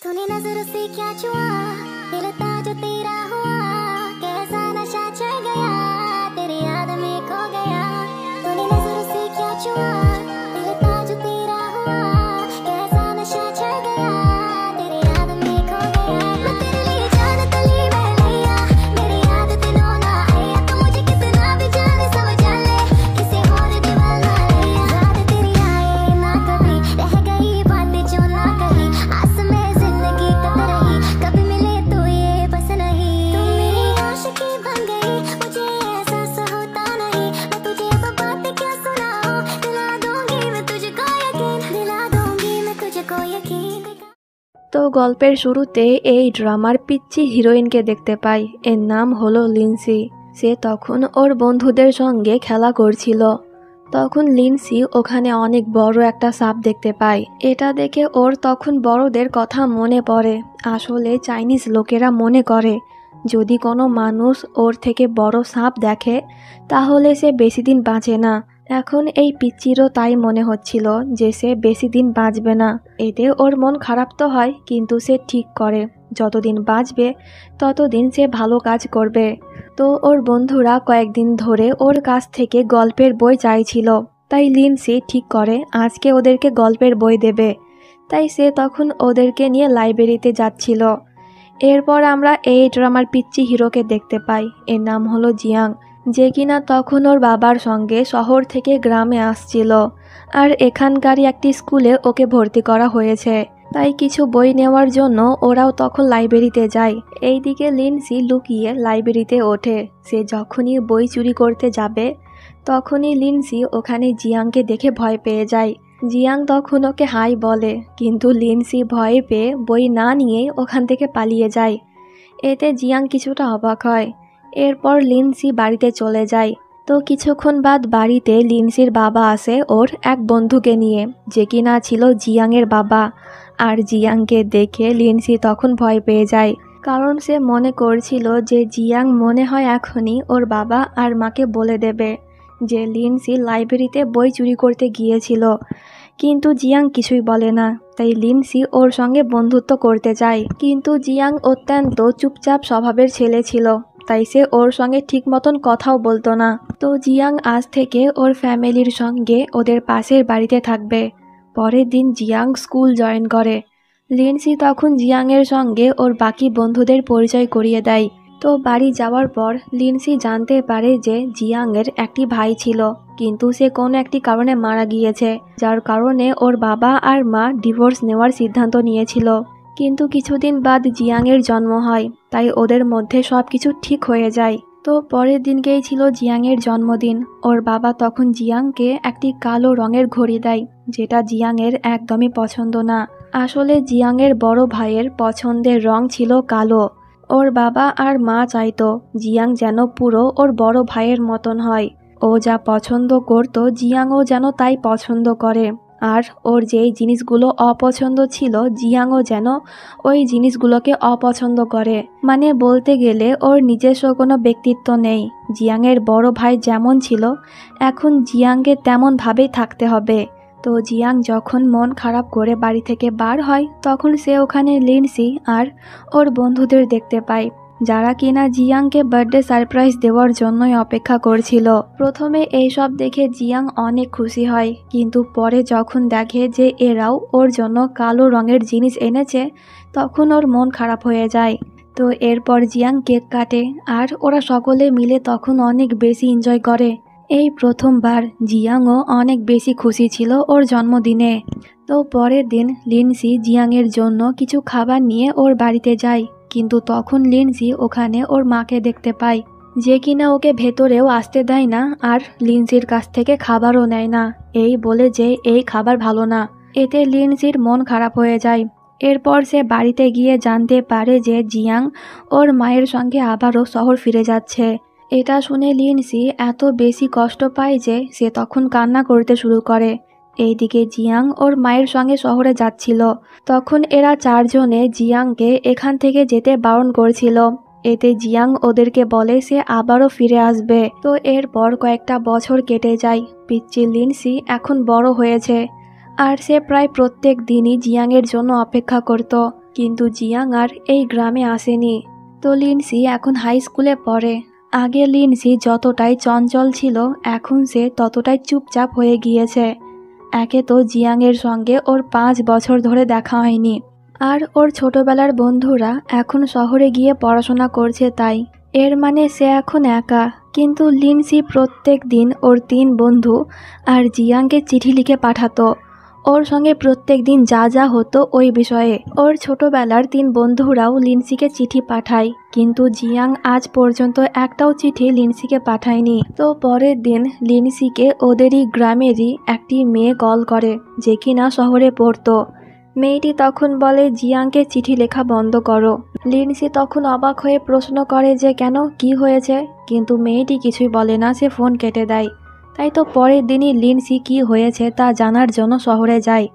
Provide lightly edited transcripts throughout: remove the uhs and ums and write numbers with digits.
तूने नजर से क्या छुआ, दिल था जो तेरा हुआ, कैसा नशा चढ़ गया, तेरी याद में खो गया। तूने नजर से क्या छुआ, दिल था जो तेरा हुआ, कैसा नशा चढ़ गया, तेरी याद में खो गया। मैं तेरे लिए जान तली में लिया, मेरी याद दिनों ना आया, तो मुझे कितना भी जाने समझ ले, किसी और दीवाना लिया। याद तेरी आए ना कभी, रह गई बातें जो ना कही, आस में जिंदगी कट रही, कभी मिले तो ये बस नहीं। तू मेरी आशिकी बन गई, मुझे एहसास होता नहीं, मैं तुझे अब बातें क्या सुनाऊं, दिला दूंगी मैं तुझको यकीन, दिला दूंगी मैं तुझको यकीन। তো গল্পের শুরুতে এই ড্রামার পিচ্চি হিরোইনকে দেখতে পাই। এর নাম হলো লিন্সি। সে তখন ওর বন্ধুদের সঙ্গে খেলা করছিল। তখন লিন্সি ওখানে অনেক বড় একটা সাপ দেখতে পায়। এটা দেখে ওর তখন বড়দের কথা মনে পড়ে। আসলে চাইনিজ লোকেরা মনে করে যদি কোনো মানুষ ওর থেকে বড় সাপ দেখে তাহলে সে বেশি দিন বাঁচে না। এখন এই পিচ্চিরও তাই মনে হচ্ছিল যে সে বেশি দিন বাঁচবে না। এতে ওর মন খারাপ তো হয়, কিন্তু সে ঠিক করে যতদিন বাঁচবে ততদিন সে ভালো কাজ করবে। তো ওর বন্ধুরা কয়েকদিন ধরে ওর কাছ থেকে গল্পের বই চাইছিল, তাই লিন্সি ঠিক করে আজকে ওদেরকে গল্পের বই দেবে। তাই সে তখন ওদেরকে নিয়ে লাইব্রেরিতে যাচ্ছিল। এরপর আমরা এই ড্রামার পিচ্চি হিরোকে দেখতে পাই। এর নাম হলো জিয়াং, যে কিনা তখন ওর বাবার সঙ্গে শহর থেকে গ্রামে আসছিল, আর এখানকারই একটি স্কুলে ওকে ভর্তি করা হয়েছে। তাই কিছু বই নেওয়ার জন্য ওরাও তখন লাইব্রেরিতে যায়। এইদিকে লিন্সি লুকিয়ে লাইব্রেরিতে ওঠে। সে যখনই বই চুরি করতে যাবে তখনই লিন্সি ওখানে জিয়াংকে দেখে ভয় পেয়ে যায়। জিয়াং তখন ওকে হাই বলে, কিন্তু লিন্সি ভয়ে পেয়ে বই না নিয়ে ওখান থেকে পালিয়ে যায়। এতে জিয়াং কিছুটা অবাক হয়। এরপর লিন্সি বাড়িতে চলে যায়। তো কিছুক্ষণ বাদ বাড়িতে লিন্সির বাবা আসে ওর এক বন্ধুকে নিয়ে, যে কিনা ছিল জিয়াংয়ের বাবা। আর জিয়াংকে দেখে লিন্সি তখন ভয় পেয়ে যায়, কারণ সে মনে করছিল যে জিয়াং মনে হয় এখনই ওর বাবা আর মাকে বলে দেবে যে লিন্সি লাইব্রেরিতে বই চুরি করতে গিয়েছিল। কিন্তু জিয়াং কিছুই বলে না, তাই লিন্সি ওর সঙ্গে বন্ধুত্ব করতে চায়। কিন্তু জিয়াং অত্যন্ত চুপচাপ স্বভাবের ছেলে ছিল, তাই সে ওর সঙ্গে ঠিক মতন কথাও বলতো না। তো জিয়াং আজ থেকে ওর ফ্যামিলির সঙ্গে ওদের পাশের বাড়িতে থাকবে। পরের দিন জিয়াং স্কুল জয়েন করে। লিন্সি তখন জিয়াংয়ের সঙ্গে ওর বাকি বন্ধুদের পরিচয় করিয়ে দেয়। তো বাড়ি যাওয়ার পর লিন্সি জানতে পারে যে জিয়াংয়ের একটি ভাই ছিল, কিন্তু সে কোনো একটি কারণে মারা গিয়েছে, যার কারণে ওর বাবা আর মা ডিভোর্স নেওয়ার সিদ্ধান্ত নিয়েছিল। কিন্তু কিছুদিন বাদ জিয়াংয়ের জন্ম হয়, তাই ওদের মধ্যে সব কিছু ঠিক হয়ে যায়। তো পরের দিনকেই ছিল জিয়াংয়ের জন্মদিন। ওর বাবা তখন জিয়াংকে একটি কালো রঙের ঘড়ি দেয়, যেটা জিয়াংয়ের একদমই পছন্দ না। আসলে জিয়াংয়ের বড় ভাইয়ের পছন্দের রং ছিল কালো। ওর বাবা আর মা চাইতো জিয়াং যেন পুরো ওর বড় ভাইয়ের মতন হয়। ও যা পছন্দ করত জিয়াংও যেন তাই পছন্দ করে, আর ওর যেই জিনিসগুলো অপছন্দ ছিল জিয়াংও যেন ওই জিনিসগুলোকে অপছন্দ করে। মানে বলতে গেলে ওর নিজস্ব কোনো ব্যক্তিত্ব নেই। জিয়াংয়ের বড় ভাই যেমন ছিল এখন জিয়াংকে তেমনভাবেই থাকতে হবে। তো জিয়াং যখন মন খারাপ করে বাড়ি থেকে বার হয় তখন সে ওখানে লিন্সি আর ওর বন্ধুদের দেখতে পায়, যারা কিনা জিয়াংকে বার্থডে সারপ্রাইজ দেওয়ার জন্যই অপেক্ষা করছিল। প্রথমে এইসব দেখে জিয়াং অনেক খুশি হয়, কিন্তু পরে যখন দেখে যে এরাও ওর জন্য কালো রঙের জিনিস এনেছে তখন ওর মন খারাপ হয়ে যায়। তো এরপর জিয়াং কেক কাটে আর ওরা সকলে মিলে তখন অনেক বেশি এনজয় করে। এই প্রথমবার জিয়াংও অনেক বেশি খুশি ছিল ওর জন্মদিনে। তো পরের দিন লিন্সি জিয়াংয়ের জন্য কিছু খাবার নিয়ে ওর বাড়িতে যায়, কিন্তু তখন লিন্সি ওখানে ওর মাকে দেখতে পায়, যে কিনা ওকে ভেতরেও আসতে দেয় না আর লিন্সির কাছ থেকে খাবারও নেয় না, এই বলে যে এই খাবার ভালো না। এতে লিন্সির মন খারাপ হয়ে যায়। এরপর সে বাড়িতে গিয়ে জানতে পারে যে জিয়াং ওর মায়ের সঙ্গে আবারও শহর ফিরে যাচ্ছে। এটা শুনে লিন্সি এত বেশি কষ্ট পায় যে সে তখন কান্না করতে শুরু করে। এইদিকে জিয়াং ওর মায়ের সঙ্গে শহরে যাচ্ছিল। তখন এরা চারজনে জিয়াংকে এখান থেকে যেতে বারণ করছিল। এতে জিয়াং ওদেরকে বলে সে আবারও ফিরে আসবে। তো এরপর কয়েকটা বছর কেটে যায়। পিচ্চি লিন্সি এখন বড় হয়েছে আর সে প্রায় প্রত্যেক দিনই জিয়াংয়ের জন্য অপেক্ষা করত। কিন্তু জিয়াং আর এই গ্রামে আসেনি। তো লিনসি এখন হাই স্কুলে পড়ে। আগে লিনসি যতটাই চঞ্চল ছিল এখন সে ততটাই চুপচাপ হয়ে গিয়েছে। একে তো জিয়াংয়ের সঙ্গে ওর 5 বছর ধরে দেখা হয়নি, আর ওর ছোটবেলার বন্ধুরা এখন শহরে গিয়ে পড়াশোনা করছে, তাই এর মানে সে এখন একা। কিন্তু লিনসি প্রত্যেক দিন ওর 3 বন্ধু আর জিয়াংকে চিঠি লিখে পাঠাতো, ওর সঙ্গে প্রত্যেক দিন যা যা হতো ওই বিষয়ে। ওর ছোটবেলার 3 বন্ধুরাও লিনসিকে চিঠি পাঠায়, কিন্তু জিয়াং আজ পর্যন্ত একটাও চিঠি লিনসিকে পাঠায়নি। তো পরের দিন লিনসিকে ওদেরই গ্রামেরই একটি মেয়ে কল করে, যে কিনা শহরে পড়তো। মেয়েটি তখন বলে জিয়াংকে চিঠি লেখা বন্ধ করো। লিনসি তখন অবাক হয়ে প্রশ্ন করে যে কেন, কি হয়েছে, কিন্তু মেয়েটি কিছুই বলে না, সে ফোন কেটে দেয়। তাই তো পরের দিনই লিনসি কি হয়েছে তা জানার জন্য শহরে যায়।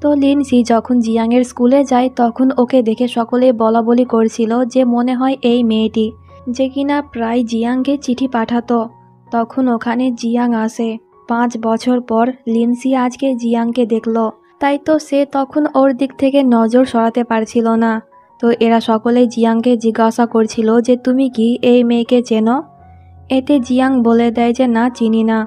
তো লিনসি যখন জিয়াংয়ের স্কুলে যায় তখন ওকে দেখে সকলে বলা বলি করছিল যে মনে হয় এই মেয়েটি, যে কিনা প্রায় জিয়াংকে চিঠি পাঠাতো। তখন ওখানে জিয়াং আসে। 5 বছর পর লিনসি আজকে জিয়াংকে দেখলো, তাই তো সে তখন ওর দিক থেকে নজর সরাতে পারছিল না। তো এরা সকলে জিয়াংকে জিজ্ঞাসা করছিল যে তুমি কি এই মেয়েকে চেনো? এতে জিয়াং বলে দেয় যে না, চিনি না।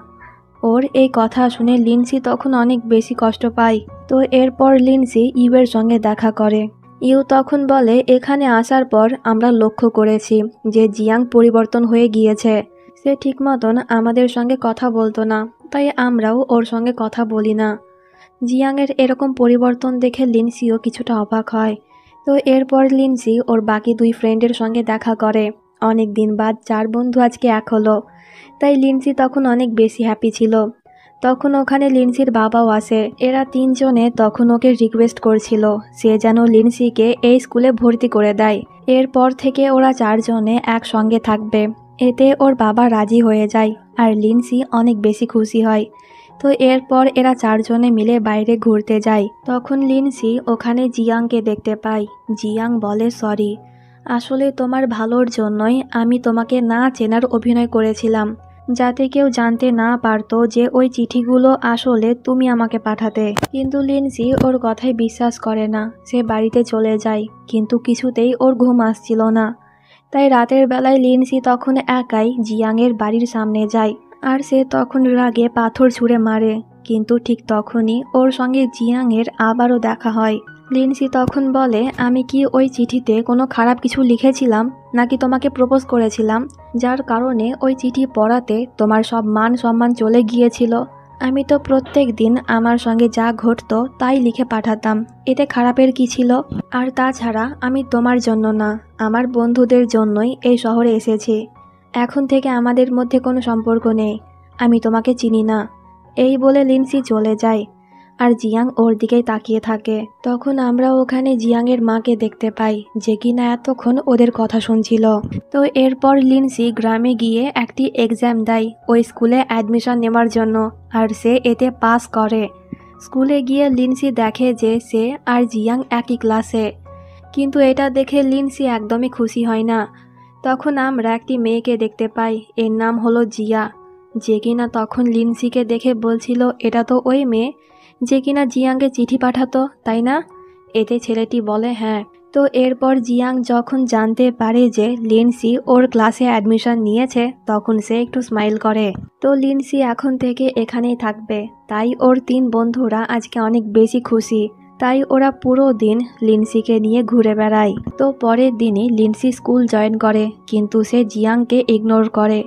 ওর এই কথা শুনে লিনসি তখন অনেক বেশি কষ্ট পায়। তো এরপর লিনসি ইউয়ের সঙ্গে দেখা করে। ইউ তখন বলে এখানে আসার পর আমরা লক্ষ্য করেছি যে জিয়াং পরিবর্তন হয়ে গিয়েছে। সে ঠিক মতন আমাদের সঙ্গে কথা বলতো না, তাই আমরাও ওর সঙ্গে কথা বলি না। জিয়াংয়ের এরকম পরিবর্তন দেখে লিনসিও কিছুটা অবাক হয়। তো এরপর লিনসি ওর বাকি 2 ফ্রেন্ডের সঙ্গে দেখা করে। অনেক দিন বাদ 4 বন্ধু আজকে এক হলো, তাই লিনসি তখন অনেক বেশি হ্যাপি ছিল। তখন ওখানে লিনসির বাবাও আসে। এরা 3 জনে তখন ওকে রিকোয়েস্ট করছিল সে যেন লিনসিকে এই স্কুলে ভর্তি করে দেয়। এরপর থেকে ওরা 4 জনে একসঙ্গে থাকবে। এতে ওর বাবা রাজি হয়ে যায় আর লিনসি অনেক বেশি খুশি হয়। তো এরপর এরা 4 জনে মিলে বাইরে ঘুরতে যায়। তখন লিনসি ওখানে জিয়াংকে দেখতে পায়। জিয়াং বলে সরি, আসলে তোমার ভালোর জন্যই আমি তোমাকে না চেনার অভিনয় করেছিলাম, যাতে কেউ জানতে না পারতো যে ওই চিঠিগুলো আসলে তুমি আমাকে পাঠাতে। কিন্তু লিনসি ওর কথায় বিশ্বাস করে না, সে বাড়িতে চলে যায়। কিন্তু কিছুতেই ওর ঘুম আসছিল না, তাই রাতের বেলায় লিনসি তখন একাই জিয়াংয়ের বাড়ির সামনে যায় আর সে তখন রাগে পাথর ছুঁড়ে মারে। কিন্তু ঠিক তখনই ওর সঙ্গে জিয়াংয়ের আবারও দেখা হয়। লিনসি তখন বলে আমি কি ওই চিঠিতে কোনো খারাপ কিছু লিখেছিলাম, নাকি তোমাকে প্রপোজ করেছিলাম, যার কারণে ওই চিঠি পড়াতে তোমার সব মান সম্মান চলে গিয়েছিল? আমি তো প্রত্যেক দিন আমার সঙ্গে যা ঘটতো তাই লিখে পাঠাতাম, এতে খারাপের কি ছিল? আর তাছাড়া আমি তোমার জন্য না, আমার বন্ধুদের জন্যই এই শহরে এসেছি। এখন থেকে আমাদের মধ্যে কোনো সম্পর্ক নেই, আমি তোমাকে চিনি না। এই বলে লিনসি চলে যায় আর জিয়াং ওর দিকেই তাকিয়ে থাকে। তখন আমরা ওখানে জিয়াংয়ের মাকে দেখতে পাই, যে কিনা এতক্ষণ ওদের কথা শুনছিল। তো এরপর লিনসি গ্রামে গিয়ে একটি এক্সাম দেয় ওই স্কুলে অ্যাডমিশন নেওয়ার জন্য, আর সে এতে পাস করে। স্কুলে গিয়ে লিনসি দেখে যে সে আর জিয়াং একই ক্লাসে, কিন্তু এটা দেখে লিনসি একদমই খুশি হয় না। তখন আমরা একটি মেয়েকে দেখতে পাই, এর নাম হলো জিয়া, যে কিনা তখন লিনসিকে দেখে বলছিল এটা তো ওই মেয়ে যে কিনা জিয়াংকে চিঠি পাঠাতো, তাই না? এতে ছেলেটি বলে হ্যাঁ। তো এরপর জিয়াং যখন জানতে পারে যে লিনসি ওর ক্লাসে অ্যাডমিশন নিয়েছে তখন সে একটু স্মাইল করে। তো লিনসি এখন থেকে এখানেই থাকবে, তাই ওর 3 বন্ধুরা আজকে অনেক বেশি খুশি। তাই ওরা পুরো দিন লিনসিকে নিয়ে ঘুরে বেড়ায়। তো পরের দিনই লিনসি স্কুল জয়েন করে, কিন্তু সে জিয়াংকে ইগনোর করে।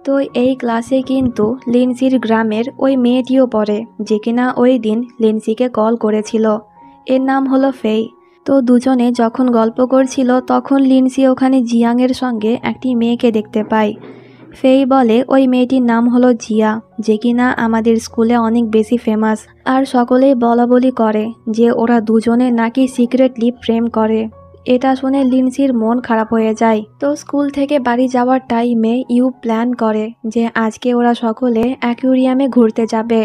তো এই ক্লাসে কিন্তু লিনসির গ্রামের ওই মেয়েটিও পড়ে, যে কিনা ওই দিন লিনসিকে কল করেছিল। এর নাম হলো ফেই। তো দুজনে যখন গল্প করছিল তখন লিনসি ওখানে জিয়াংয়ের সঙ্গে একটি মেয়েকে দেখতে পায়। ফেই বলে ওই মেয়েটির নাম হলো জিয়া, যে কিনা আমাদের স্কুলে অনেক বেশি ফেমাস, আর সকলেই বলা বলি করে যে ওরা দুজনে নাকি সিক্রেটলি প্রেম করে। এটা শুনে লিনসির মন খারাপ হয়ে যায়। তো স্কুল থেকে বাড়ি যাওয়ার টাইমে ইউ প্ল্যান করে যে আজকে ওরা সকলে অ্যাকুয়ারিয়ামে ঘুরতে যাবে,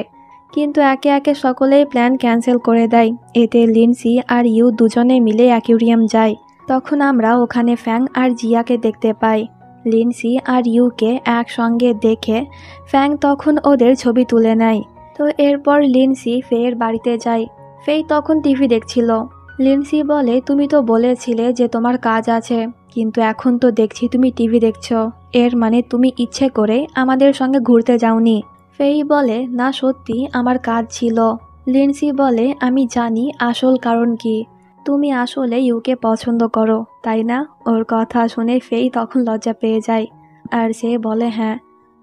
কিন্তু একে একে সকলেই প্ল্যান ক্যান্সেল করে দেয়। এতে লিনসি আর ইউ দুজনে মিলে অ্যাকুয়ারিয়াম যায়। তখন আমরা ওখানে ফ্যাং আর জিয়াকে দেখতে পাই। লিনসি আর ইউকে একসঙ্গে দেখে ফ্যাং তখন ওদের ছবি তুলে নেয়। তো এরপর লিনসি ফেয়ের বাড়িতে যায়। ফেই তখন টিভি দেখছিল। লিন্সি বলে, তুমি তো বলেছিলে যে তোমার কাজ আছে, কিন্তু এখন তো দেখছি তুমি টিভি দেখছো। এর মানে তুমি ইচ্ছে করে আমাদের সঙ্গে ঘুরতে যাওনি। ফেই বলে, না সত্যি আমার কাজ ছিল। লিন্সি বলে, আমি জানি আসল কারণ কি। তুমি আসলে ইউকে পছন্দ করো, তাই না? ওর কথা শুনে ফেই তখন লজ্জা পেয়ে যায়, আর সে বলে হ্যাঁ।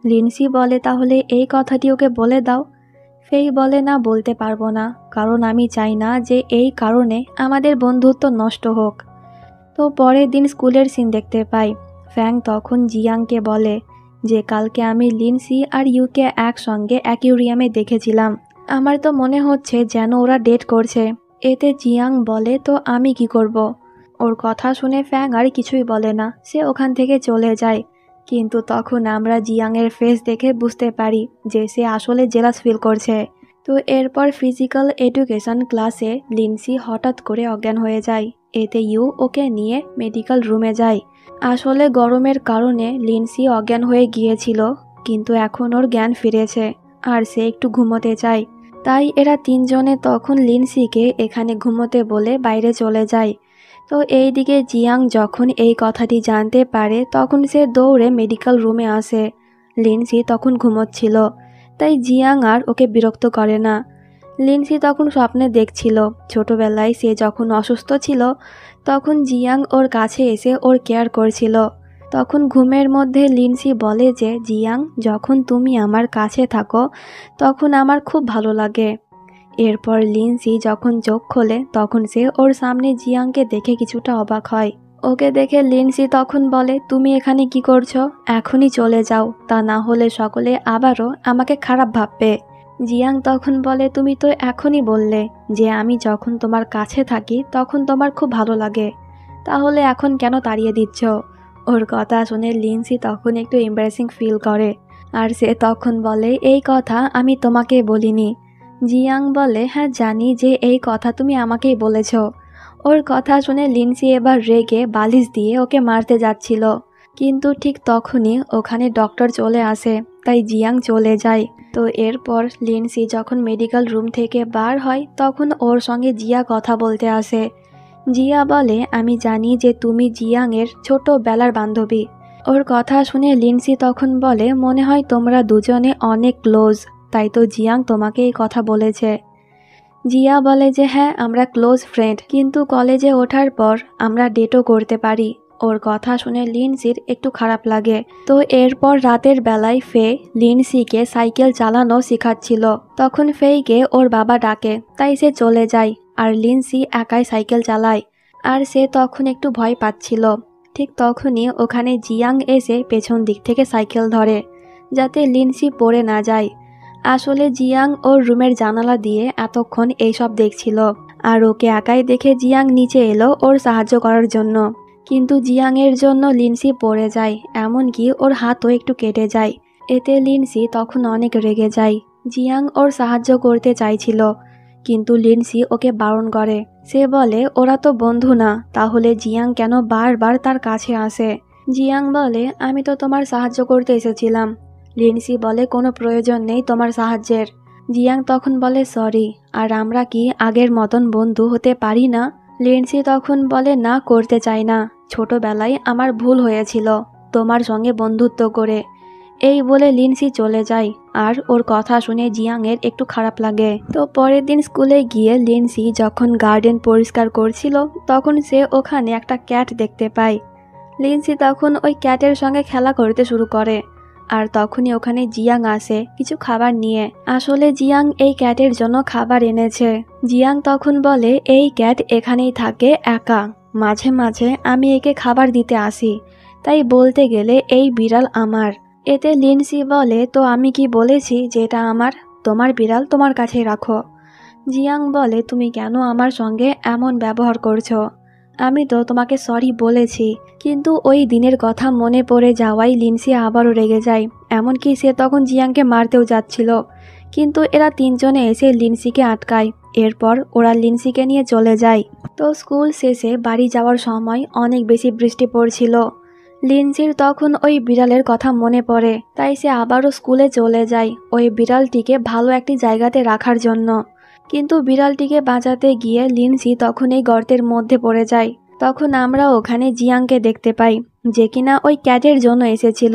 লিন্সি বলে, তাহলে এই কথাটি ওকে বলে দাও। ফেই বলে, না বলতে পারবো না, কারণ আমি চাই না যে এই কারণে আমাদের বন্ধুত্ব নষ্ট হোক। তো পরের দিন স্কুলের সিন দেখতে পাই। ফ্যাং তখন জিয়াংকে বলে যে কালকে আমি লিন্সি আর ইউকে একসঙ্গে অ্যাকুয়ারিয়ামে দেখেছিলাম। আমার তো মনে হচ্ছে যেন ওরা ডেট করছে। এতে জিয়াং বলে, তো আমি কি করব? ওর কথা শুনে ফ্যাং আর কিছুই বলে না, সে ওখান থেকে চলে যায়। কিন্তু তখন আমরা জিয়াংয়ের ফেস দেখে বুঝতে পারি যে সে আসলে জেলাস ফিল করছে। তো এরপর ফিজিক্যাল এডুকেশন ক্লাসে লিন্সি হঠাৎ করে অজ্ঞান হয়ে যায়। এতে ইউ ওকে নিয়ে মেডিকেল রুমে যায়। আসলে গরমের কারণে লিন্সি অজ্ঞান হয়ে গিয়েছিল, কিন্তু এখন ওর জ্ঞান ফিরেছে আর সে একটু ঘুমোতে চায়। তাই এরা তিনজনে তখন লিন্সিকে এখানে ঘুমোতে বলে বাইরে চলে যায়। তো এইদিকে জিয়াং যখন এই কথাটি জানতে পারে তখন সে দৌড়ে মেডিকেল রুমে আসে। লিন্সি তখন ঘুমোচ্ছিল, তাই জিয়াং আর ওকে বিরক্ত করে না। লিন্সি তখন স্বপ্নে দেখছিল ছোটবেলায় সে যখন অসুস্থ ছিল তখন জিয়াং ওর কাছে এসে ওর কেয়ার করছিল। তখন ঘুমের মধ্যে লিন্সি বলে যে জিয়াং, যখন তুমি আমার কাছে থাকো তখন আমার খুব ভালো লাগে। এরপর লিন্সি যখন চোখ খোলে তখন সে ওর সামনে জিয়াংকে দেখে কিছুটা অবাক হয়। ওকে দেখে লিন্সি তখন বলে, তুমি এখানে কি করছো? এখনই চলে যাও, তা না হলে সকলে আবারও আমাকে খারাপ ভাববে। জিয়াং তখন বলে, তুমি তো এখনই বললে যে আমি যখন তোমার কাছে থাকি তখন তোমার খুব ভালো লাগে, তাহলে এখন কেন তাড়িয়ে দিচ্ছ? ওর কথা শুনে লিন্সি তখন একটু এম্বারেসিং ফিল করে, আর সে তখন বলে, এই কথা আমি তোমাকে বলিনি। জিয়াং বলে, হ্যাঁ জানি যে এই কথা তুমি আমাকেই বলেছ। ওর কথা শুনে লিন্সি এবার রেগে বালিশ দিয়ে ওকে মারতে যাচ্ছিল, কিন্তু ঠিক তখনই ওখানে ডক্টর চলে আসে, তাই জিয়াং চলে যায়। তো এরপর লিন্সি যখন মেডিকেল রুম থেকে বার হয় তখন ওর সঙ্গে জিয়া কথা বলতে আসে। জিয়া বলে, আমি জানি যে তুমি জিয়াংয়ের ছোটবেলার বান্ধবী। ওর কথা শুনে লিন্সি তখন বলে, মনে হয় তোমরা দুজনে অনেক ক্লোজ, তাই তো জিয়াং তোমাকে এই কথা বলেছে। জিয়া বলে যে হ্যাঁ আমরা ক্লোজ ফ্রেন্ড, কিন্তু কলেজে ওঠার পর আমরা ডেটও করতে পারি। ওর কথা শুনে লিন্সির একটু খারাপ লাগে। তো এরপর রাতের বেলায় ফে লিন্সিকে সাইকেল চালানো শেখাচ্ছিল। তখন ফেইকে ওর বাবা ডাকে, তাই সে চলে যায় আর লিন্সি একাই সাইকেল চালায়, আর সে তখন একটু ভয় পাচ্ছিল। ঠিক তখনই ওখানে জিয়াং এসে পেছন দিক থেকে সাইকেল ধরে যাতে লিন্সি পড়ে না যায়। আসলে জিয়াং ওর রুমের জানালা দিয়ে এতক্ষণ এইসব দেখছিল, আর ওকে একাই দেখে জিয়াং নিচে এলো ওর সাহায্য করার জন্য। কিন্তু জিয়াংয়ের জন্য লিন্সি পড়ে যায়, এমনকি ওর হাতও একটু কেটে যায়। এতে লিন্সি তখন অনেক রেগে যায়। জিয়াং ওর সাহায্য করতে চাইছিল, কিন্তু লিন্সি ওকে বারণ করে। সে বলে, ওরা তো বন্ধু না, তাহলে জিয়াং কেন বারবার তার কাছে আসে? জিয়াং বলে, আমি তো তোমার সাহায্য করতে এসেছিলাম। লিন্সি বলে, কোনো প্রয়োজন নেই তোমার সাহায্যের। জিয়াং তখন বলে, সরি, আর আমরা কি আগের মতন বন্ধু হতে পারি না? লিন্সি তখন বলে, না, করতে চাই না, ছোটবেলায় আমার ভুল হয়েছিল তোমার সঙ্গে বন্ধুত্ব করে। এই বলে লিন্সি চলে যায়, আর ওর কথা শুনে জিয়াংয়ের একটু খারাপ লাগে। তো পরের দিন স্কুলে গিয়ে লিন্সি যখন গার্ডেন পরিষ্কার করছিল তখন সে ওখানে একটা ক্যাট দেখতে পায়। লিন্সি তখন ওই ক্যাটের সঙ্গে খেলা করতে শুরু করে, আর তখনই ওখানে জিয়াং আসে কিছু খাবার নিয়ে। আসলে জিয়াং এই ক্যাটের জন্য খাবার এনেছে। জিয়াং তখন বলে, এই ক্যাট এখানেই থাকে একা, মাঝে মাঝে আমি একে খাবার দিতে আসি, তাই বলতে গেলে এই বিড়াল আমার। এতে লিন্সি বলে, তো আমি কি বলেছি যে এটা আমার? তোমার বিড়াল তোমার কাছেই রাখো। জিয়াং বলে, তুমি কেন আমার সঙ্গে এমন ব্যবহার করছো? আমি তো তোমাকে সরি বলেছি। কিন্তু ওই দিনের কথা মনে পড়ে যাওয়ায় লিন্সি আবারও রেগে যায়, এমনকি সে তখন জিয়াংকে মারতেও যাচ্ছিল, কিন্তু এরা তিনজনে এসে লিন্সিকে আটকায়। এরপর ওরা লিন্সিকে নিয়ে চলে যায়। তো স্কুল শেষে বাড়ি যাওয়ার সময় অনেক বেশি বৃষ্টি পড়ছিল। লিন্সির তখন ওই বিড়ালের কথা মনে পড়ে, তাই সে আবারও স্কুলে চলে যায় ওই বিড়ালটিকে ভালো একটি জায়গাতে রাখার জন্য। কিন্তু বিড়ালটিকে বাঁচাতে গিয়ে লিনসি তখন এই গর্তের মধ্যে পড়ে যায়। তখন আমরা ওখানে জিয়াংকে দেখতে পাই, যে কিনা ওই ক্যাটের জন্য এসেছিল।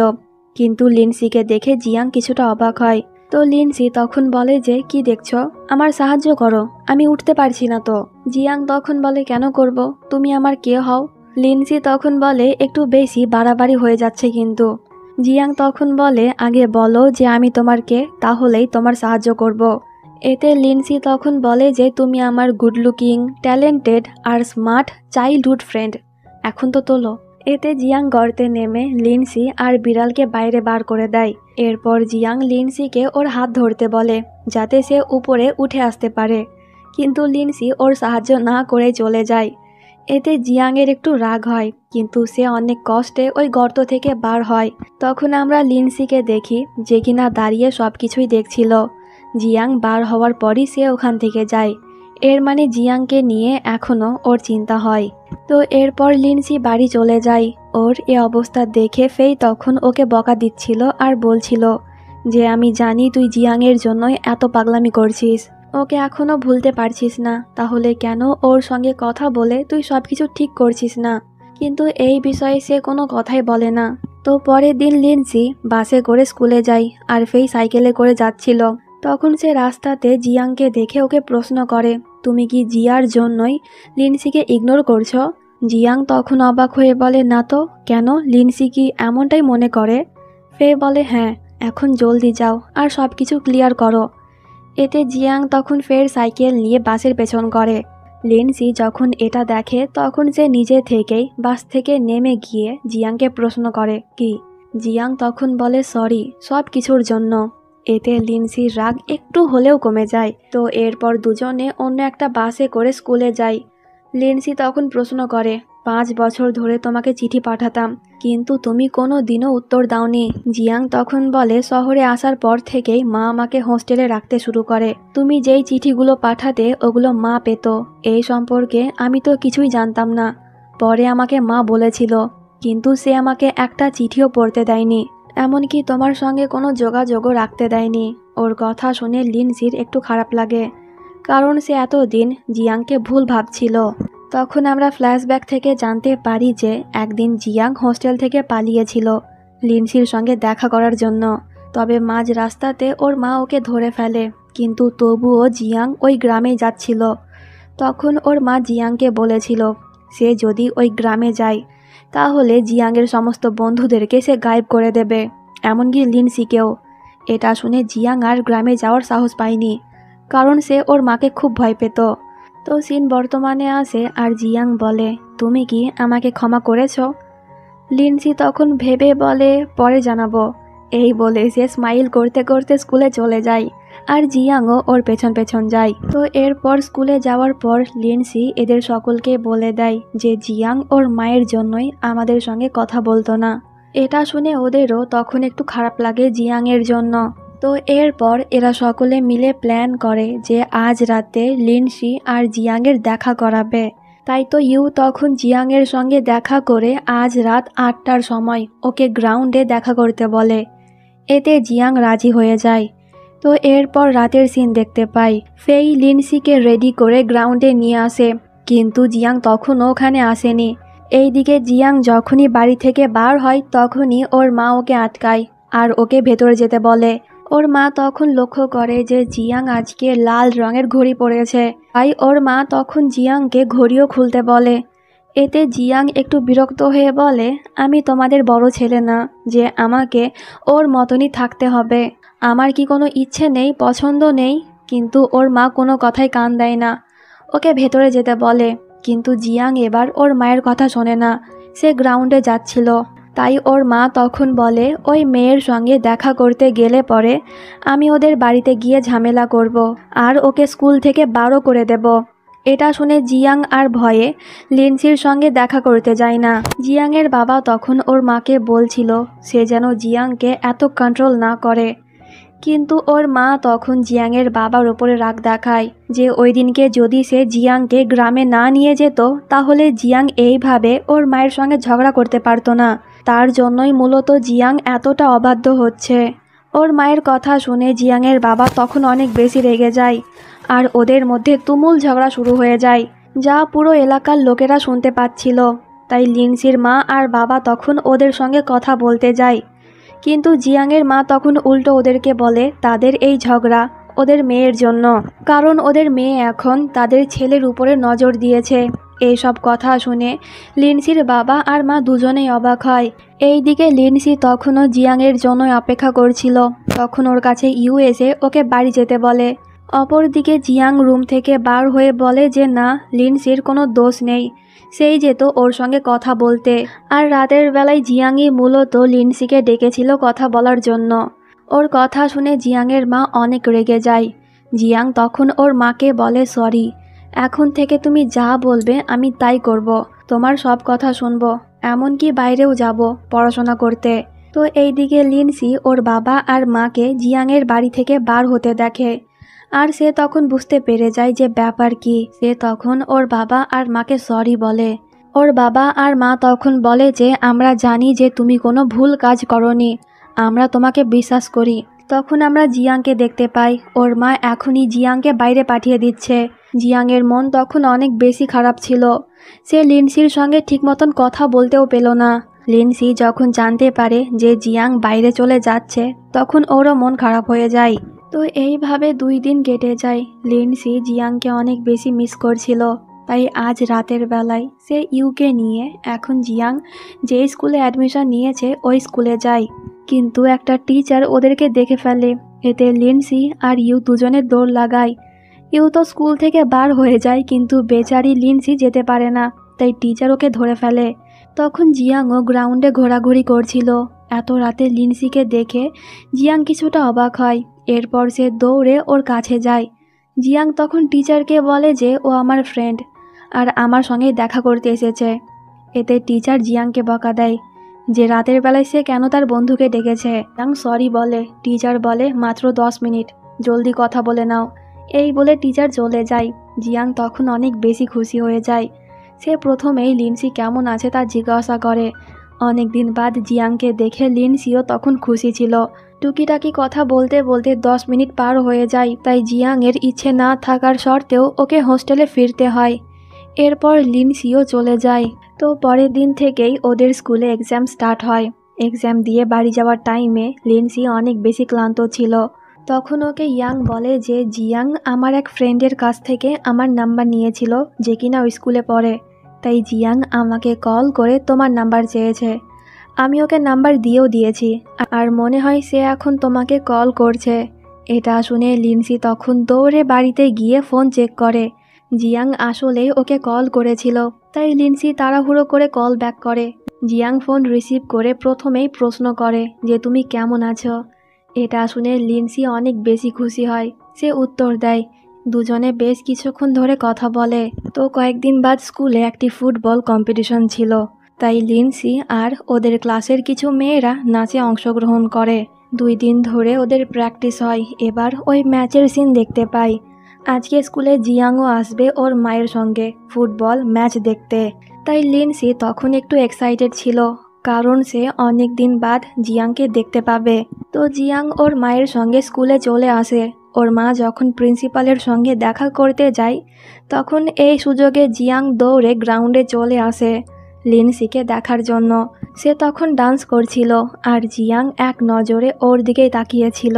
কিন্তু লিনসিকে দেখে জিয়াং কিছুটা অবাক হয়। তো লিনসি তখন বলে যে, কি দেখছো? আমার সাহায্য করো, আমি উঠতে পারছি না। তো জিয়াং তখন বলে, কেন করব? তুমি আমার কে হও? লিনসি তখন বলে, একটু বেশি বাড়াবাড়ি হয়ে যাচ্ছে কিন্তু। জিয়াং তখন বলে, আগে বলো যে আমি তোমার কে, তাহলেই তোমার সাহায্য করব। এতে লিনসি তখন বলে যে, তুমি আমার গুড লুকিং, ট্যালেন্টেড আর স্মার্ট চাইল্ডহুড ফ্রেন্ড। এখন তো তোলো। এতে জিয়াং গর্তে নেমে লিনসি আর বিড়ালকে বাইরে বার করে দেয়। এরপর জিয়াং লিনসিকে ওর হাত ধরতে বলে, যাতে সে উপরে উঠে আসতে পারে। কিন্তু লিনসি ওর সাহায্য না করে চলে যায়। এতে জিয়াংয়ের একটু রাগ হয়, কিন্তু সে অনেক কষ্টে ওই গর্ত থেকে বার হয়। তখন আমরা লিনসিকে দেখি, যে কিনা দাঁড়িয়ে সব কিছুই দেখছিল। জিয়াং বার হওয়ার পরই সে ওখান থেকে যায়। এর মানে জিয়াংকে নিয়ে এখনও ওর চিন্তা হয়। তো এরপর লিনসি বাড়ি চলে যায়। ওর এ অবস্থা দেখে ফেই তখন ওকে বকা দিচ্ছিল আর বলছিল যে, আমি জানি তুই জিয়াংয়ের জন্যই এত পাগলামি করছিস, ওকে এখনও ভুলতে পারছিস না, তাহলে কেন ওর সঙ্গে কথা বলে তুই সব কিছু ঠিক করছিস না? কিন্তু এই বিষয়ে সে কোনো কথাই বলে না। তো পরের দিন লিনসি বাসে করে স্কুলে যায় আর ফেই সাইকেলে করে যাচ্ছিল। তখন সে রাস্তাতে জিয়াংকে দেখে ওকে প্রশ্ন করে, তুমি কি জিয়ার জন্যই লিনসিকে ইগনোর করছো? জিয়াং তখন অবাক হয়ে বলে, না তো, কেন? লিনসি কি এমনটাই মনে করে? ফে বলে, হ্যাঁ, এখন জলদি যাও আর সব কিছু ক্লিয়ার করো। এতে জিয়াং তখন ফের সাইকেল নিয়ে বাসের পেছন করে। লিনসি যখন এটা দেখে তখন সে নিজে থেকেই বাস থেকে নেমে গিয়ে জিয়াংকে প্রশ্ন করে, কি? জিয়াং তখন বলে, সরি সব কিছুর জন্য। এতে লিনসির রাগ একটু হলেও কমে যায়। তো এরপর দুজনে অন্য একটা বাসে করে স্কুলে যায়। লিনসি তখন প্রশ্ন করে, 5 বছর ধরে তোমাকে চিঠি পাঠাতাম, কিন্তু তুমি কোনো দিনও উত্তর দাওনি। জিয়াং তখন বলে, শহরে আসার পর থেকেই মা আমাকে হোস্টেলে রাখতে শুরু করে। তুমি যেই চিঠিগুলো পাঠাতে ওগুলো মা পেত। এই সম্পর্কে আমি তো কিছুই জানতাম না। পরে আমাকে মা বলেছিল, কিন্তু সে আমাকে একটা চিঠিও পড়তে দেয়নি, এমনকি তোমার সঙ্গে কোনো যোগাযোগও রাখতে দেয়নি। ওর কথা শুনে লিনসির একটু খারাপ লাগে, কারণ সে এতদিন জিয়াংকে ভুল ভাবছিল। তখন আমরা ফ্ল্যাশব্যাক থেকে জানতে পারি যে একদিন জিয়াং হোস্টেল থেকে পালিয়েছিল লিনসির সঙ্গে দেখা করার জন্য। তবে মাঝ রাস্তাতে ওর মা ওকে ধরে ফেলে, কিন্তু তবুও জিয়াং ওই গ্রামে যাচ্ছিল। তখন ওর মা জিয়াংকে বলেছিল, সে যদি ওই গ্রামে যায় তাহলে জিয়াংয়ের সমস্ত বন্ধুদেরকে সে গায়েব করে দেবে, এমনকি লিনসিকেও। এটা শুনে জিয়াং আর গ্রামে যাওয়ার সাহস পায়নি, কারণ সে ওর মাকে খুব ভয় পেত। তো সিন বর্তমানে আসে আর জিয়াং বলে, তুমি কি আমাকে ক্ষমা করেছো? লিনসি তখন ভেবে বলে, পরে জানাবো। এই বলে সে স্মাইল করতে করতে স্কুলে চলে যায় আর জিয়াংও ওর পেছন পেছন যায়। তো এরপর স্কুলে যাওয়ার পর লিনসি এদের সকলকে বলে দেয় যে জিয়াং ওর মায়ের জন্যই আমাদের সঙ্গে কথা বলতো না। এটা শুনে ওদেরও তখন একটু খারাপ লাগে জিয়াংয়ের জন্য। তো এরপর এরা সকলে মিলে প্ল্যান করে যে আজ রাতে লিনসি আর জিয়াংয়ের দেখা করাবে। তাই তো ইউ তখন জিয়াংয়ের সঙ্গে দেখা করে আজ রাত 8টার সময় ওকে গ্রাউন্ডে দেখা করতে বলে। এতে জিয়াং রাজি হয়ে যায়। তো এরপর রাতের সিন দেখতে পাই, ফেই লিনসিকে রেডি করে গ্রাউন্ডে নিয়ে আসে, কিন্তু জিয়াং তখনও ওখানে আসেনি। এইদিকে জিয়াং যখনই বাড়ি থেকে বার হয় তখনই ওর মা ওকে আটকায় আর ওকে ভেতরে যেতে বলে। ওর মা তখন লক্ষ্য করে যে জিয়াং আজকে লাল রঙের ঘড়ি পরেছে, তাই ওর মা তখন জিয়াংকে ঘড়িও খুলতে বলে। এতে জিয়াং একটু বিরক্ত হয়ে বলে, আমি তোমাদের বড় ছেলে না যে আমাকে ওর মতনই থাকতে হবে? আমার কি কোনো ইচ্ছে নেই, পছন্দ নেই? কিন্তু ওর মা কোনো কথাই কান দেয় না, ওকে ভেতরে যেতে বলে। কিন্তু জিয়াং এবার ওর মায়ের কথা শোনে না, সে গ্রাউন্ডে যাচ্ছিল। তাই ওর মা তখন বলে, ওই মেয়ের সঙ্গে দেখা করতে গেলে পরে আমি ওদের বাড়িতে গিয়ে ঝামেলা করব আর ওকে স্কুল থেকে বারো করে দেব। এটা শুনে জিয়াং আর ভয়ে লিনসির সঙ্গে দেখা করতে যায় না। জিয়াংয়ের বাবা তখন ওর মাকে বলছিল সে যেন জিয়াংকে এত কন্ট্রোল না করে, কিন্তু ওর মা তখন জিয়াংয়ের বাবার ওপরে রাগ দেখায় যে ওই দিনকে যদি সে জিয়াংকে গ্রামে না নিয়ে যেত তাহলে জিয়াং এইভাবে ওর মায়ের সঙ্গে ঝগড়া করতে পারতো না। তার জন্যই মূলত জিয়াং এতটা অবাধ্য হচ্ছে। ওর মায়ের কথা শুনে জিয়াংয়ের বাবা তখন অনেক বেশি রেগে যায় আর ওদের মধ্যে তুমুল ঝগড়া শুরু হয়ে যায়, যা পুরো এলাকার লোকেরা শুনতে পাচ্ছিল। তাই লিনসির মা আর বাবা তখন ওদের সঙ্গে কথা বলতে যায়, কিন্তু জিয়াংয়ের মা তখন উল্টো ওদেরকে বলে তাদের এই ঝগড়া ওদের মেয়ের জন্য, কারণ ওদের মেয়ে এখন তাদের ছেলের উপরে নজর দিয়েছে। এইসব কথা শুনে লিনসির বাবা আর মা দুজনেই অবাক হয়। এইদিকে লিনসি তখনও জিয়াংয়ের জন্য অপেক্ষা করছিল, তখন ওর কাছে ইউ এসে ওকে বাড়ি যেতে বলে। অপরদিকে জিয়াং রুম থেকে বার হয়ে বলে যে না, লিনসির কোনো দোষ নেই, সেই যেত ওর সঙ্গে কথা বলতে। আর রাতের বেলায় জিয়াংই মূলত লিনসিকে ডেকেছিল কথা বলার জন্য। ওর কথা শুনে জিয়াংয়ের মা অনেক রেগে যায়। জিয়াং তখন ওর মাকে বলে সরি, এখন থেকে তুমি যা বলবে আমি তাই করব, তোমার সব কথা শুনবো, এমনকি বাইরেও যাব পড়াশোনা করতে। তো এইদিকে লিনসি ওর বাবা আর মাকে জিয়াংয়ের বাড়ি থেকে বার হতে দেখে, আর সে তখন বুঝতে পেরে যায় যে ব্যাপার কি। সে তখন ওর বাবা আর মাকে সরি বলে। ওর বাবা আর মা তখন বলে যে আমরা জানি যে তুমি কোনো ভুল কাজ করনি, আমরা তোমাকে বিশ্বাস করি। তখন আমরা জিয়াংকে দেখতে পাই, ওর মা এখনই জিয়াংকে বাইরে পাঠিয়ে দিচ্ছে। জিয়াংয়ের মন তখন অনেক বেশি খারাপ ছিল, সে লিনসির সঙ্গে ঠিক মতন কথা বলতেও পেল না। লিনসি যখন জানতে পারে যে জিয়াং বাইরে চলে যাচ্ছে, তখন ওরও মন খারাপ হয়ে যায়। তো এইভাবে 2 দিন কেটে যায়। লিনসি জিয়াংকে অনেক বেশি মিস করছিল, তাই আজ রাতের বেলায় সে ইউকে নিয়ে এখন জিয়াং যে স্কুলে অ্যাডমিশন নিয়েছে ওই স্কুলে যায়। কিন্তু একটা টিচার ওদেরকে দেখে ফেলে, এতে লিনসি আর ইউ দুজনে দৌড় লাগায়। ইউ তো স্কুল থেকে বার হয়ে যায়, কিন্তু বেচারি লিনসি যেতে পারে না, তাই টিচার ওকে ধরে ফেলে। তখন জিয়াংও গ্রাউন্ডে ঘোরাঘুরি করছিল। এত রাতে লিনসিকে দেখে জিয়াং কিছুটা অবাক হয়। এরপর সে দৌড়ে ওর কাছে যায়। জিয়াং তখন টিচারকে বলে যে ও আমার ফ্রেন্ড আর আমার সঙ্গে দেখা করতে এসেছে। এতে টিচার জিয়াংকে বকা দেয় যে রাতের বেলায় সে কেন তার বন্ধুকে ডেকেছে। জিয়াং সরি বলে। টিচার বলে মাত্র 10 মিনিট, জলদি কথা বলে নাও। এই বলে টিচার চলে যায়। জিয়াং তখন অনেক বেশি খুশি হয়ে যায়। সে প্রথমেই লিনসি কেমন আছে তা জিজ্ঞাসা করে। অনেক দিন বাদ জিয়াংকে দেখে লিনসিও তখন খুশি ছিল। টুকিটাকি কথা বলতে বলতে 10 মিনিট পার হয়ে যায়, তাই জিয়াংয়ের ইচ্ছে না থাকার শর্তেও ওকে হোস্টেলে ফিরতে হয়। এরপর লিনসিও চলে যায়। তো পরের দিন থেকেই ওদের স্কুলে এক্সাম স্টার্ট হয়। এক্সাম দিয়ে বাড়ি যাওয়ার টাইমে লিনসি অনেক বেশি ক্লান্ত ছিল। তখন ওকে ইয়াং বলে যে জিয়াং আমার এক ফ্রেন্ডের কাছ থেকে আমার নাম্বার নিয়েছিল, যে কিনা ওই স্কুলে পড়ে। তাই জিয়াং আমাকে কল করে তোমার নাম্বার চেয়েছে। আমি ওকে নাম্বার দিয়েও দিয়েছি, আর মনে হয় সে এখন তোমাকে কল করছে। এটা শুনে লিনসি তখন দৌড়ে বাড়িতে গিয়ে ফোন চেক করে। জিয়াং আসলেই ওকে কল করেছিল, তাই লিনসি তাড়াহুড়ো করে কল ব্যাক করে। জিয়াং ফোন রিসিভ করে প্রথমেই প্রশ্ন করে যে তুমি কেমন আছো। এটা শুনে লিনসি অনেক বেশি খুশি হয়। সে উত্তর দেয়। দুজনে বেশ কিছুক্ষণ ধরে কথা বলে। তো কয়েকদিন বাদ স্কুলে একটি ফুটবল কম্পিটিশন ছিল, তাই লিনসি আর ওদের ক্লাসের কিছু মেয়েরা নাচে অংশগ্রহণ করে। 2 দিন ধরে ওদের প্র্যাকটিস হয়। এবার ওই ম্যাচের সিন দেখতে পাই। আজকে স্কুলে জিয়াংও আসবে ওর মায়ের সঙ্গে ফুটবল ম্যাচ দেখতে। তাই লিনসি তখন একটু এক্সাইটেড ছিল, কারণ সে অনেক দিন বাদ জিয়াংকে দেখতে পাবে। তো জিয়াং ওর মায়ের সঙ্গে স্কুলে চলে আসে। ওর মা যখন প্রিন্সিপালের সঙ্গে দেখা করতে যায়, তখন এই সুযোগে জিয়াং দৌড়ে গ্রাউন্ডে চলে আসে লিনসিকে দেখার জন্য। সে তখন ডান্স করছিল, আর জিয়াং এক নজরে ওর দিকেই তাকিয়েছিল।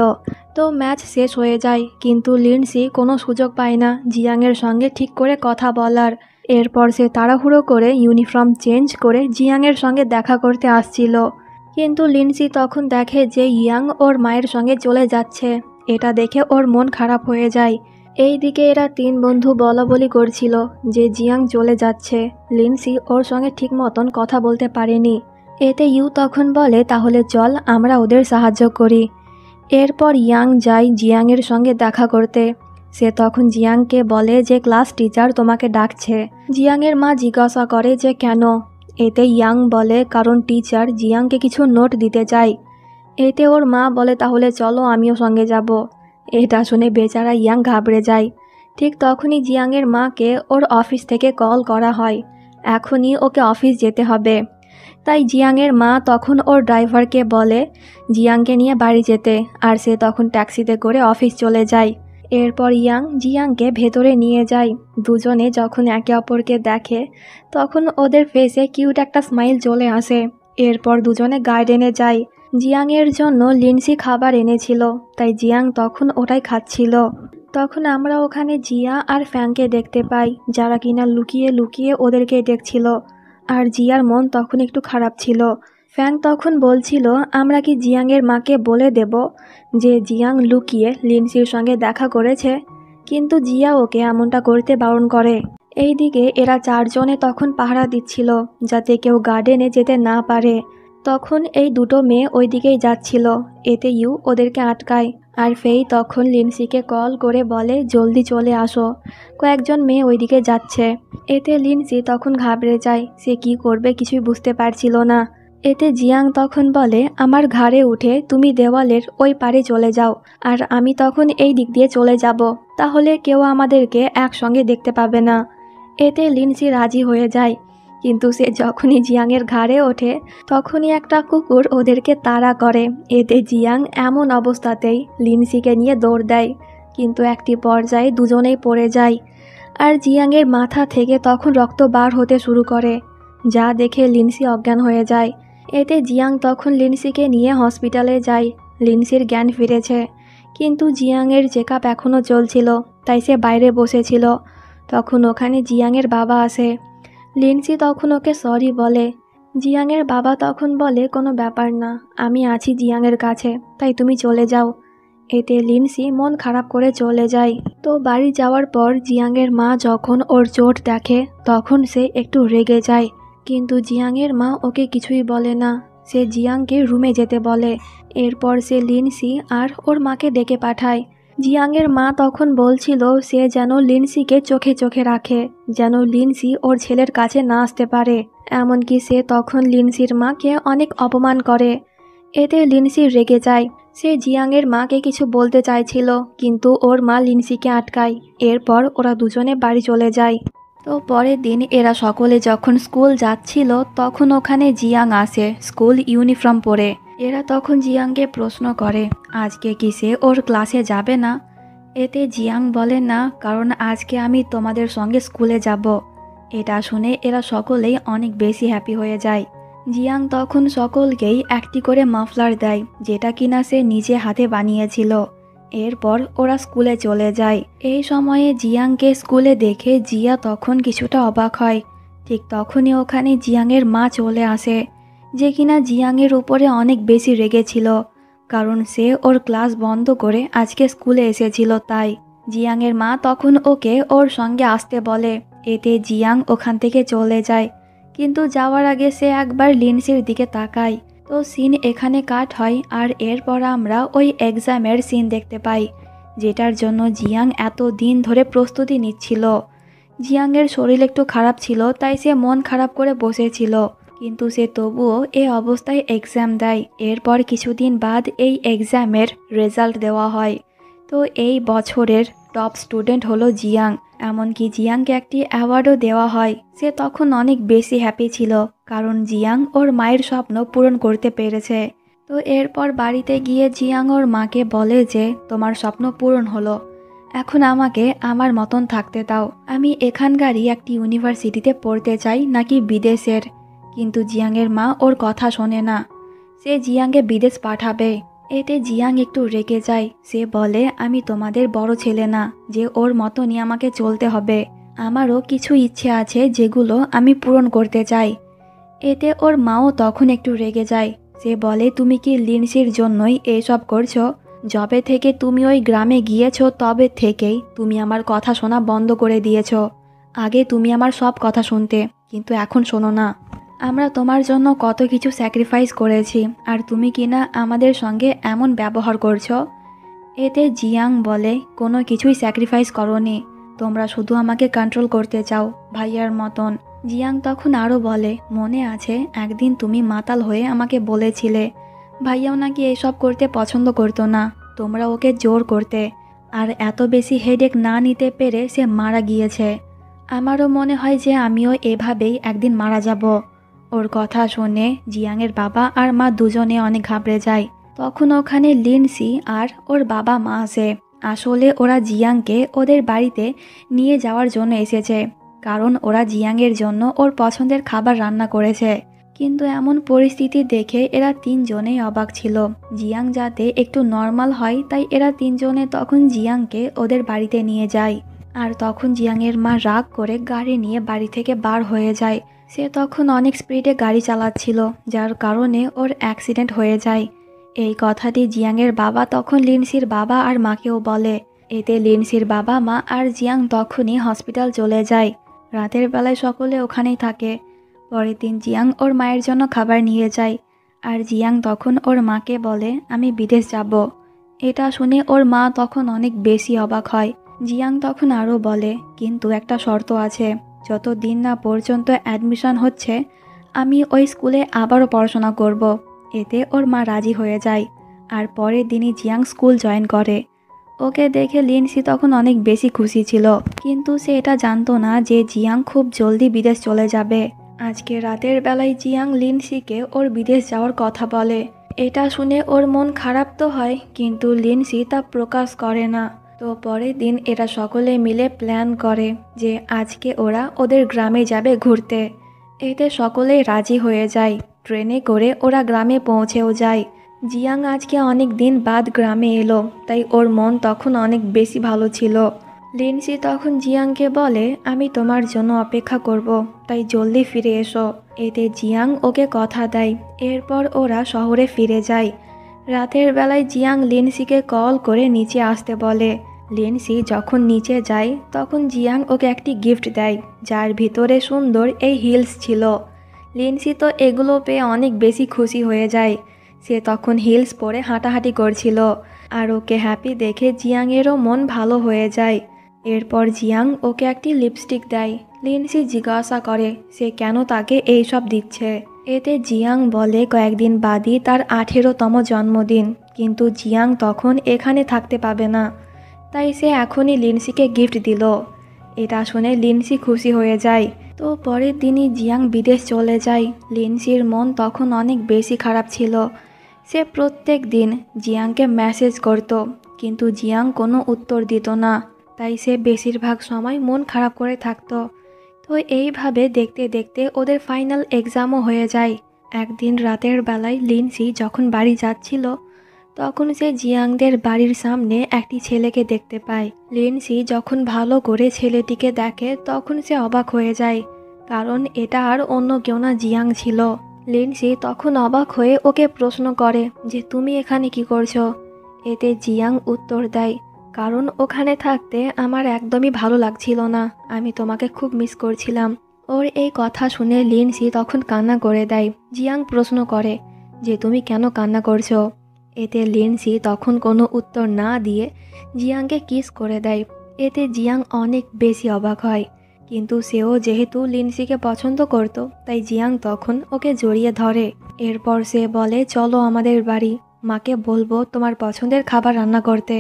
তো ম্যাচ শেষ হয়ে যায়, কিন্তু লিনসি কোনো সুযোগ পায় না জিয়াংয়ের সঙ্গে ঠিক করে কথা বলার। এরপর সে তাড়াহুড়ো করে ইউনিফর্ম চেঞ্জ করে জিয়াংয়ের সঙ্গে দেখা করতে আসছিল, কিন্তু লিনসি তখন দেখে যে ইয়াং ওর মায়ের সঙ্গে চলে যাচ্ছে। এটা দেখে ওর মন খারাপ হয়ে যায়। এইদিকে এরা 3 বন্ধু বলাবলি করছিল যে জিয়াং চলে যাচ্ছে। লিনসি ওর সঙ্গে ঠিক মতন কথা বলতে পারেনি। এতে ইউ তখন বলে তাহলে চল আমরা ওদের সাহায্য করি। এরপর ইয়াং যায় জিয়াংয়ের সঙ্গে দেখা করতে। সে তখন জিয়াংকে বলে যে ক্লাস টিচার তোমাকে ডাকছে। জিয়াংয়ের মা জিজ্ঞাসা করে যে কেন। এতে ইয়াং বলে কারণ টিচার জিয়াংকে কিছু নোট দিতে চায়। এতে ওর মা বলে তাহলে চলো আমিও সঙ্গে যাব। এটা শুনে বেচারা ইয়াং ঘাবড়ে যায়। ঠিক তখনই জিয়াংয়ের মাকে ওর অফিস থেকে কল করা হয়, এখনই ওকে অফিস যেতে হবে। তাই জিয়াংয়ের মা তখন ওর ড্রাইভারকে বলে জিয়াংকে নিয়ে বাড়ি যেতে, আর সে তখন ট্যাক্সিতে করে অফিস চলে যায়। এরপর ইয়াং জিয়াংকে ভেতরে নিয়ে যায়। দুজনে যখন একে অপরকে দেখে তখন ওদের ফেসে কিউট একটা স্মাইল চলে আসে। এরপর দুজনে গার্ডেনে যায়। জিয়াংয়ের জন্য লিনসি খাবার এনেছিল, তাই জিয়াং তখন ওটাই খাচ্ছিল। তখন আমরা ওখানে জিয়া আর ফ্যাংকে দেখতে পাই, যারা কিনা লুকিয়ে লুকিয়ে ওদেরকে দেখছিল। আর জিয়ার মন তখন একটু খারাপ ছিল। ফ্যাং তখন বলছিল আমরা কি জিয়াংয়ের মাকে বলে দেব যে জিয়াং লুকিয়ে লিনসির সঙ্গে দেখা করেছে, কিন্তু জিয়া ওকে এমনটা করতে বারণ করে। এইদিকে এরা চারজনে তখন পাহারা দিচ্ছিল যাতে কেউ গার্ডেনে যেতে না পারে। তখন এই দুটো মেয়ে ওই দিকেই যাচ্ছিল, এতে ইউ ওদেরকে আটকায়। আর ফেই তখন লিনসিকে কল করে বলে জলদি চলে আসো, কয়েকজন মেয়ে ওইদিকে যাচ্ছে। এতে লিনসি তখন ঘাবড়ে যায়, সে কি করবে কিছুই বুঝতে পারছিল না। এতে জিয়াং তখন বলে আমার ঘাড়ে উঠে তুমি দেওয়ালের ওই পারে চলে যাও, আর আমি তখন এই দিক দিয়ে চলে যাব, তাহলে কেউ আমাদেরকে একসঙ্গে দেখতে পাবে না। এতে লিনসি রাজি হয়ে যায়, কিন্তু সে যখনই জিয়াংয়ের ঘাড়ে ওঠে তখনই একটা কুকুর ওদেরকে তাড়া করে। এতে জিয়াং এমন অবস্থাতেই লিনসিকে নিয়ে দৌড় দেয়, কিন্তু একটি পর্যায়ে দুজনেই পড়ে যায়। আর জিয়াংয়ের মাথা থেকে তখন রক্ত বার হতে শুরু করে, যা দেখে লিনসি অজ্ঞান হয়ে যায়। এতে জিয়াং তখন লিনসিকে নিয়ে হসপিটালে যায়। লিনসির জ্ঞান ফিরেছে, কিন্তু জিয়াংয়ের চেকআপ এখনও চলছিল, তাই সে বাইরে বসেছিল। তখন ওখানে জিয়াংয়ের বাবা আসে। লিনসি তখন ওকে সরি বলে। জিয়াংয়ের বাবা তখন বলে কোনো ব্যাপার না, আমি আছি জিয়াংয়ের কাছে, তাই তুমি চলে যাও। এতে লিনসি মন খারাপ করে চলে যায়। তো বাড়ি যাওয়ার পর জিয়াংয়ের মা যখন ওর চোট দেখে তখন সে একটু রেগে যায়, কিন্তু জিয়াংয়ের মা ওকে কিছুই বলে না, সে জিয়াংকে রুমে যেতে বলে। এরপর সে লিনসি আর ওর মাকে ডেকে পাঠায়। জিয়াংয়ের মা তখন বলছিল সে যেন লিনসিকে চোখে চোখে রাখে, যেন লিনসি ওর ছেলের কাছে না আসতে পারে। এমনকি সে তখন লিনসির মাকে অনেক অপমান করে। এতে লিনসি রেগে যায়। সে জিয়াংয়ের মাকে কিছু বলতে চাইছিল, কিন্তু ওর মা লিনসিকে আটকায়। এরপর ওরা দুজনে বাড়ি চলে যায়। তো পরের দিন এরা সকলে যখন স্কুল যাচ্ছিল তখন ওখানে জিয়াং আসে স্কুল ইউনিফর্ম পরে। এরা তখন জিয়াংকে প্রশ্ন করে আজকে কি সে ওর ক্লাসে যাবে না। এতে জিয়াং বলে না, কারণ আজকে আমি তোমাদের সঙ্গে স্কুলে যাব। এটা শুনে এরা সকলেই অনেক বেশি হ্যাপি হয়ে যায়। জিয়াং তখন সকলকেই একটি করে মাফলার দেয়, যেটা কিনা সে নিজে হাতে বানিয়েছিল। এরপর ওরা স্কুলে চলে যায়। এই সময়ে জিয়াংকে স্কুলে দেখে জিয়া তখন কিছুটা অবাক হয়। ঠিক তখনই ওখানে জিয়াংয়ের মা চলে আসে, যে কিনা জিয়াংয়ের উপরে অনেক বেশি রেগেছিল, কারণ সে ওর ক্লাস বন্ধ করে আজকে স্কুলে এসেছিল। তাই জিয়াংয়ের মা তখন ওকে ওর সঙ্গে আসতে বলে। এতে জিয়াং ওখান থেকে চলে যায়, কিন্তু যাওয়ার আগে সে একবার লিনসির দিকে তাকায়। তো সিন এখানে কাট হয়, আর এরপর আমরা ওই এক্সামের সিন দেখতে পাই, যেটার জন্য জিয়াং এত দিন ধরে প্রস্তুতি নিচ্ছিল। জিয়াংয়ের শরীর একটু খারাপ ছিল, তাই সে মন খারাপ করে বসেছিল, কিন্তু সে তবুও এই অবস্থায় এক্সাম দেয়। এরপর কিছুদিন বাদ এই এক্সামের রেজাল্ট দেওয়া হয়। তো এই বছরের টপ স্টুডেন্ট হলো জিয়াং। এমনকি জিয়াংকে একটি অ্যাওয়ার্ডও দেওয়া হয়। সে তখন অনেক বেশি হ্যাপি ছিল, কারণ জিয়াং ওর মায়ের স্বপ্ন পূরণ করতে পেরেছে। তো এরপর বাড়িতে গিয়ে জিয়াং ওর মাকে বলে যে তোমার স্বপ্ন পূরণ হলো, এখন আমাকে আমার মতন থাকতে দাও। আমি এখানকারই একটি ইউনিভার্সিটিতে পড়তে চাই নাকি বিদেশের। কিন্তু জিয়াংয়ের মা ওর কথা শোনে না, সে জিয়াংকে বিদেশ পাঠাবে। এতে জিয়াং একটু রেগে যায়। সে বলে আমি তোমাদের বড় ছেলে না যে ওর মতনই আমাকে চলতে হবে, আমারও কিছু ইচ্ছে আছে যেগুলো আমি পূরণ করতে চাই। এতে ওর মাও তখন একটু রেগে যায়। সে বলে তুমি কি লিনসির জন্যই এসব করছো? যবে থেকে তুমি ওই গ্রামে গিয়েছো তবে থেকেই তুমি আমার কথা শোনা বন্ধ করে দিয়েছো। আগে তুমি আমার সব কথা শুনতে, কিন্তু এখন শোনো না। আমরা তোমার জন্য কত কিছু স্যাক্রিফাইস করেছি, আর তুমি কিনা আমাদের সঙ্গে এমন ব্যবহার করছো। এতে জিয়াং বলে কোনো কিছুই স্যাক্রিফাইস করোনি, তোমরা শুধু আমাকে কন্ট্রোল করতে চাও ভাইয়ার মতন। জিয়াং তখন আরও বলে মনে আছে একদিন তুমি মাতাল হয়ে আমাকে বলেছিলে ভাইয়াও নাকি এসব করতে পছন্দ করতো না, তোমরা ওকে জোর করতে, আর এত বেশি হেডেক না নিতে পেরে সে মারা গিয়েছে। আমারও মনে হয় যে আমিও এভাবেই একদিন মারা যাব। ওর কথা শুনে জিয়াংয়ের বাবা আর মা দুজনে অনেক ঘাবড়ে যায়। তখন ওখানে লিনসি আর ওর বাবা মা আসে, আসলে ওরা জিয়াংকে ওদের বাড়িতে নিয়ে যাওয়ার জন্য এসেছে, কারণ ওরা জিয়াংয়ের জন্য ওর পছন্দের খাবার রান্না করেছে। কিন্তু এমন পরিস্থিতি দেখে এরা তিনজনেই অবাক ছিল। জিয়াং যাতে একটু নর্মাল হয় তাই এরা তিনজনে তখন জিয়াংকে ওদের বাড়িতে নিয়ে যায়। আর তখন জিয়াংয়ের মা রাগ করে গাড়ি নিয়ে বাড়ি থেকে বার হয়ে যায়। সে তখন অনেক স্পিডে গাড়ি চালাচ্ছিল, যার কারণে ওর অ্যাক্সিডেন্ট হয়ে যায়। এই কথাটি জিয়াংয়ের বাবা তখন লিনসির বাবা আর মাকেও বলে। এতে লিনসির বাবা মা আর জিয়াং তখনই হসপিটাল চলে যায়। রাতের বেলায় সকলে ওখানেই থাকে। পরের দিন জিয়াং ওর মায়ের জন্য খাবার নিয়ে যায়, আর জিয়াং তখন ওর মাকে বলে আমি বিদেশ যাব। এটা শুনে ওর মা তখন অনেক বেশি অবাক হয়। জিয়াং তখন আরও বলে, কিন্তু একটা শর্ত আছে, যতদিন না পর্যন্ত অ্যাডমিশন হচ্ছে আমি ওই স্কুলে আবারও পড়াশোনা করব। এতে ওর মা রাজি হয়ে যায়। আর পরের দিনই জিয়াং স্কুল জয়েন করে। ওকে দেখে লিনসি তখন অনেক বেশি খুশি ছিল, কিন্তু সে এটা জানতো না যে জিয়াং খুব জলদি বিদেশ চলে যাবে। আজকে রাতের বেলায় জিয়াং লিনসিকে ওর বিদেশ যাওয়ার কথা বলে। এটা শুনে ওর মন খারাপ তো হয়, কিন্তু লিনসি তা প্রকাশ করে না। তো পরের দিন এরা সকলে মিলে প্ল্যান করে যে আজকে ওরা ওদের গ্রামে যাবে ঘুরতে। এতে সকলেই রাজি হয়ে যায়। ট্রেনে করে ওরা গ্রামে পৌঁছেও যায়। জিয়াং আজকে অনেক দিন বাদ গ্রামে এলো, তাই ওর মন তখন অনেক বেশি ভালো ছিল। লিনসি তখন জিয়াংকে বলে আমি তোমার জন্য অপেক্ষা করব, তাই জলদি ফিরে এসো। এতে জিয়াং ওকে কথা দেয়। এরপর ওরা শহরে ফিরে যায়। রাতের বেলায় জিয়াং লিনসিকে কল করে নিচে আসতে বলে। লিনসি যখন নিচে যায় তখন জিয়াং ওকে একটি গিফট দেয়, যার ভিতরে সুন্দর এই হিলস ছিল। লিনসি তো এগুলো পেয়ে অনেক বেশি খুশি হয়ে যায়। সে তখন হিলস পরে হাঁটাহাঁটি করছিল, আর ওকে হ্যাপি দেখে জিয়াংয়েরও মন ভালো হয়ে যায়। এরপর জিয়াং ওকে একটি লিপস্টিক দেয়। লিনসি জিজ্ঞাসা করে সে কেন তাকে এই সব দিচ্ছে। এতে জিয়াং বলে কয়েকদিন বাদই তার 18তম জন্মদিন, কিন্তু জিয়াং তখন এখানে থাকতে পাবে না, তাই সে এখনই লিনসিকে গিফট দিল। এটা শুনে লিনসি খুশি হয়ে যায়। তো পরের দিনই জিয়াং বিদেশ চলে যায়। লিনসির মন তখন অনেক বেশি খারাপ ছিল। সে প্রত্যেক দিন জিয়াংকে মেসেজ করত, কিন্তু জিয়াং কোনো উত্তর দিত না, তাই সে বেশিরভাগ সময় মন খারাপ করে থাকতো। তো এইভাবে দেখতে দেখতে ওদের ফাইনাল এক্সামও হয়ে যায়। একদিন রাতের বেলায় লিনসি যখন বাড়ি যাচ্ছিল তখন সে জিয়াংদের বাড়ির সামনে একটি ছেলেকে দেখতে পায়। লিনসি যখন ভালো করে ছেলেটিকে দেখে তখন সে অবাক হয়ে যায়, কারণ এটা আর অন্য কেউ না, জিয়াং ছিল। লিনসি তখন অবাক হয়ে ওকে প্রশ্ন করে যে তুমি এখানে কি করছো। এতে জিয়াং উত্তর দেয়, কারণ ওখানে থাকতে আমার একদমই ভালো লাগছিল না, আমি তোমাকে খুব মিস করছিলাম। ওর এই কথা শুনে লিনসি তখন কান্না করে দেয়। জিয়াং প্রশ্ন করে যে তুমি কেন কান্না করছো। এতে লিনসি তখন কোনো উত্তর না দিয়ে জিয়াংকে কিস করে দেয়। এতে জিয়াং অনেক বেশি অবাক হয়, কিন্তু সেও যেহেতু লিনসিকে পছন্দ করত তাই জিয়াং তখন ওকে জড়িয়ে ধরে। এরপর সে বলে চলো আমাদের বাড়ি, মাকে বলবো তোমার পছন্দের খাবার রান্না করতে।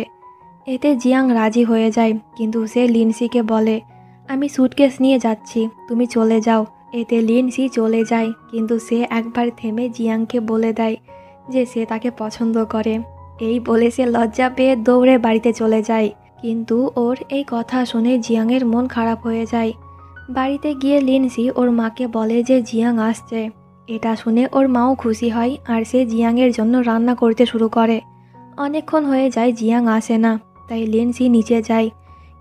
এতে জিয়াং রাজি হয়ে যায়, কিন্তু সে লিনসিকে বলে আমি সুটকেস নিয়ে যাচ্ছি, তুমি চলে যাও। এতে লিনসি চলে যায়, কিন্তু সে একবার থেমে জিয়াংকে বলে দেয় যে সে তাকে পছন্দ করে। এই বলে সে লজ্জা পেয়ে দৌড়ে বাড়িতে চলে যায়। কিন্তু ওর এই কথা শুনে জিয়াংয়ের মন খারাপ হয়ে যায়। বাড়িতে গিয়ে লিনসি ওর মাকে বলে যে জিয়াং আসছে। এটা শুনে ওর মাও খুশি হয়, আর সে জিয়াংয়ের জন্য রান্না করতে শুরু করে। অনেকক্ষণ হয়ে যায় জিয়াং আসে না, তাই লিনসি নিচে যায়,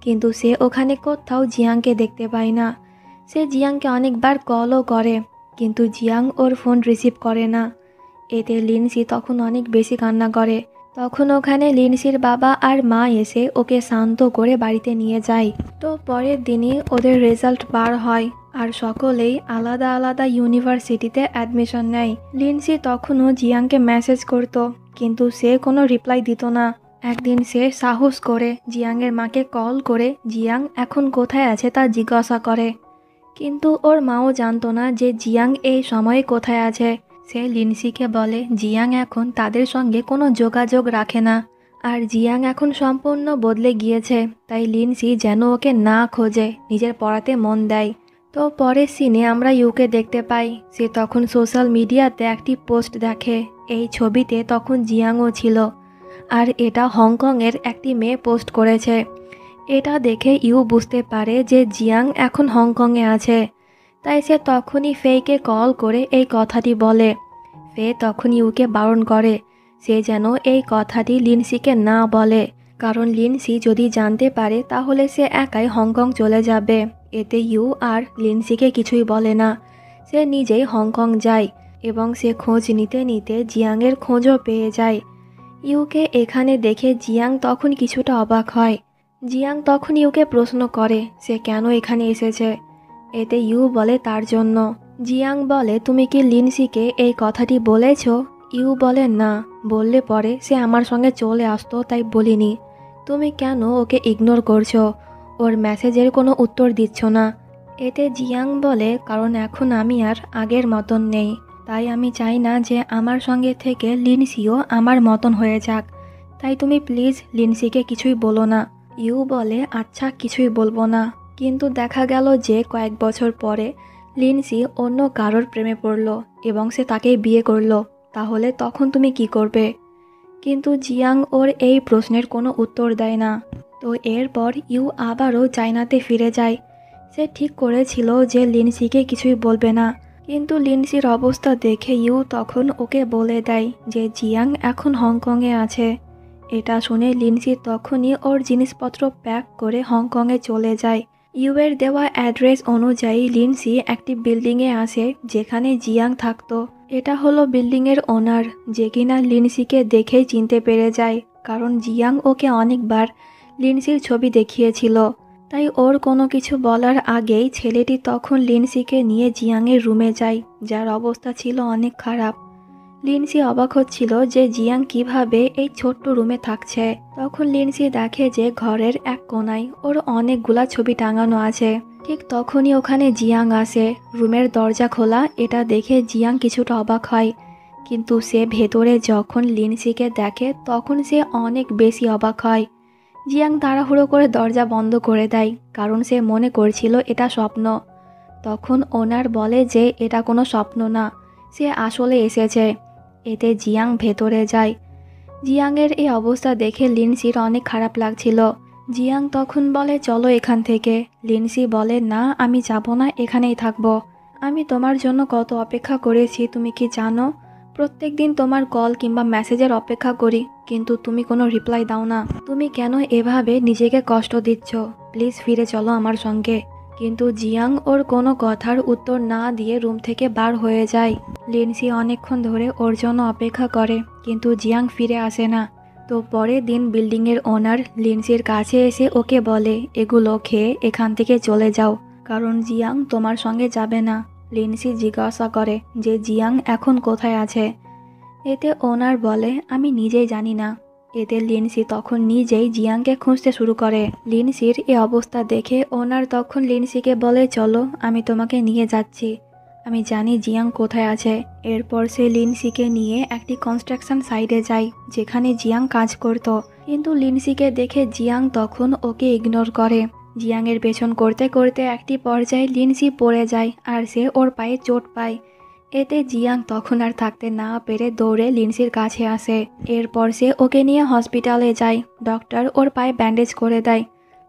কিন্তু সে ওখানে কোথাও জিয়াংকে দেখতে পায় না। সে জিয়াংকে অনেকবার কলও করে, কিন্তু জিয়াং ওর ফোন রিসিভ করে না। এতে লিনসি তখন অনেক বেশি কান্না করে। তখন ওখানে লিনসির বাবা আর মা এসে ওকে শান্ত করে বাড়িতে নিয়ে যায়। তো পরের দিনই ওদের রেজাল্ট বার হয়, আর সকলেই আলাদা আলাদা ইউনিভার্সিটিতে অ্যাডমিশন নেয়। লিনসি তখনও জিয়াংকে মেসেজ করত, কিন্তু সে কোনো রিপ্লাই দিত না। একদিন সে সাহস করে জিয়াংয়ের মাকে কল করে জিয়াং এখন কোথায় আছে তা জিজ্ঞাসা করে, কিন্তু ওর মাও জানতো না যে জিয়াং এই সময়ে কোথায় আছে। সে লিনসিকে বলে জিয়াং এখন তাদের সঙ্গে কোনো যোগাযোগ রাখে না, আর জিয়াং এখন সম্পূর্ণ বদলে গিয়েছে, তাই লিনসি যেন ওকে না খোঁজে, নিজের পড়াতে মন দেয়। তো পরের সিনে আমরা ইউকে দেখতে পাই। সে তখন সোশ্যাল মিডিয়াতে একটি পোস্ট দেখে। এই ছবিতে তখন জিয়াংও ছিল, আর এটা হংকংয়ের একটি মেয়ে পোস্ট করেছে। এটা দেখে ইউ বুঝতে পারে যে জিয়াং এখন হংকংয়ে আছে, তাই সে তখনই ফেইকে কল করে এই কথাটি বলে। ফে তখন ইউকে বারণ করে সে যেন এই কথাটি লিনসিকে না বলে, কারণ লিনসি যদি জানতে পারে তাহলে সে একাই হংকং চলে যাবে। এতে ইউ আর লিনসিকে কিছুই বলে না, সে নিজেই হংকং যায় এবং সে খোঁজ নিতে নিতে জিয়াংয়ের খোঁজও পেয়ে যায়। ইউকে এখানে দেখে জিয়াং তখন কিছুটা অবাক হয়। জিয়াং তখন ইউকে প্রশ্ন করে সে কেন এখানে এসেছে। এতে ইউ বলে তার জন্য। জিয়াং বলে তুমি কি লিনসিকে এই কথাটি বলেছ? ইউ বলে না, বললে পরে সে আমার সঙ্গে চলে আসতো তাই বলিনি। তুমি কেন ওকে ইগনোর করছো, ওর মেসেজের কোনো উত্তর দিচ্ছ না? এতে জিয়াং বলে কারণ এখন আমি আর আগের মতন নেই, তাই আমি চাই না যে আমার সঙ্গে থেকে লিনসিও আমার মতন হয়ে যাক, তাই তুমি প্লিজ লিনসিকে কিছুই বলো না। ইউ বলে আচ্ছা কিছুই বলবো না। কিন্তু দেখা গেল যে কয়েক বছর পরে লিনসি অন্য কারোর প্রেমে পড়ল এবং সে তাকেই বিয়ে করলো, তাহলে তখন তুমি কি করবে? কিন্তু জিয়াং ওর এই প্রশ্নের কোনো উত্তর দেয় না। তো এরপর ইউ আবারও চায়নাতে ফিরে যায়। সে ঠিক করেছিল যে লিনসিকে কিছুই বলবে না, কিন্তু লিনসির অবস্থা দেখে ইউ তখন ওকে বলে দেয় যে জিয়াং এখন হংকংয়ে আছে। এটা শুনে লিনসি তখনই ওর জিনিসপত্র প্যাক করে হংকংয়ে চলে যায়। ইউয়ের দেওয়া অ্যাড্রেস অনুযায়ী লিনসি একটি বিল্ডিংয়ে আসে যেখানে জিয়াং থাকতো। এটা হলো বিল্ডিংয়ের ওনার, যে কিনা লিনসিকে দেখেই চিনতে পেরে যায়, কারণ জিয়াং ওকে অনেকবার লিনসির ছবি দেখিয়েছিল। তাই ওর কোনো কিছু বলার আগেই ছেলেটি তখন লিনসিকে নিয়ে জিয়াংয়ের রুমে যায়, যার অবস্থা ছিল অনেক খারাপ। লিনসি অবাক হচ্ছিল যে জিয়াং কিভাবে এই ছোট্ট রুমে থাকছে। তখন লিনসি দেখে যে ঘরের এক কোণায় ওর অনেকগুলা ছবি টাঙানো আছে। ঠিক তখনই ওখানে জিয়াং আসে। রুমের দরজা খোলা, এটা দেখে জিয়াং কিছুটা অবাক হয়, কিন্তু সে ভেতরে যখন লিনসিকে দেখে তখন সে অনেক বেশি অবাক হয়। জিয়াং তাড়াহুড়ো করে দরজা বন্ধ করে দেয়, কারণ সে মনে করছিল এটা স্বপ্ন। তখন ওনার বলে যে এটা কোনো স্বপ্ন না, সে আসলে এসেছে। এতে জিয়াং ভেতরে যায়। জিয়াংয়ের এই অবস্থা দেখে লিনসির অনেক খারাপ লাগছিল। জিয়াং তখন বলে চলো এখান থেকে। লিনসি বলে না, আমি যাব না, এখানেই থাকবো। আমি তোমার জন্য কত অপেক্ষা করেছি তুমি কি জানো? প্রত্যেক দিন তোমার কল কিংবা মেসেজের অপেক্ষা করি, কিন্তু তুমি কোনো রিপ্লাই দাও না। তুমি কেন এভাবে নিজেকে কষ্ট দিচ্ছ? প্লিজ ফিরে চলো আমার সঙ্গে। কিন্তু জিয়াং ওর কোনো কথার উত্তর না দিয়ে রুম থেকে বার হয়ে যায়। লিনসি অনেকক্ষণ ধরে ওর জন্য অপেক্ষা করে, কিন্তু জিয়াং ফিরে আসে না। তো পরের দিন বিল্ডিংয়ের ওনার লিনসির কাছে এসে ওকে বলে এগুলো খেয়ে এখান থেকে চলে যাও, কারণ জিয়াং তোমার সঙ্গে যাবে না। লিনসি জিজ্ঞাসা করে যে জিয়াং এখন কোথায় আছে। এতে ওনার বলে আমি নিজেই জানি না। এতে লিনসি তখন নিজেই জিয়াংকে খুঁজতে শুরু করে। লিনসির এ অবস্থা দেখে ওনার তখন লিনসিকে বলে চলো, আমি তোমাকে নিয়ে যাচ্ছি, আমি জানি জিয়াং কোথায় আছে। এরপর সে লিনসিকে নিয়ে একটি কনস্ট্রাকশন সাইটে যায় যেখানে জিয়াং কাজ করত। কিন্তু লিনসিকে দেখে জিয়াং তখন ওকে ইগনোর করে। জিয়াংয়ের পেছন করতে করতে একটি পর্যায়ে লিনসি পড়ে যায় আর সে ওর পায়ে চোট পায়। এতে জিয়াং তখন আর থাকতে না পেরে দৌড়ে লিনসির কাছে আসে। এরপর সে ওকে নিয়ে হসপিটালে যায়। ডক্টর ওর পায়ে ব্যান্ডেজ করে দেয়।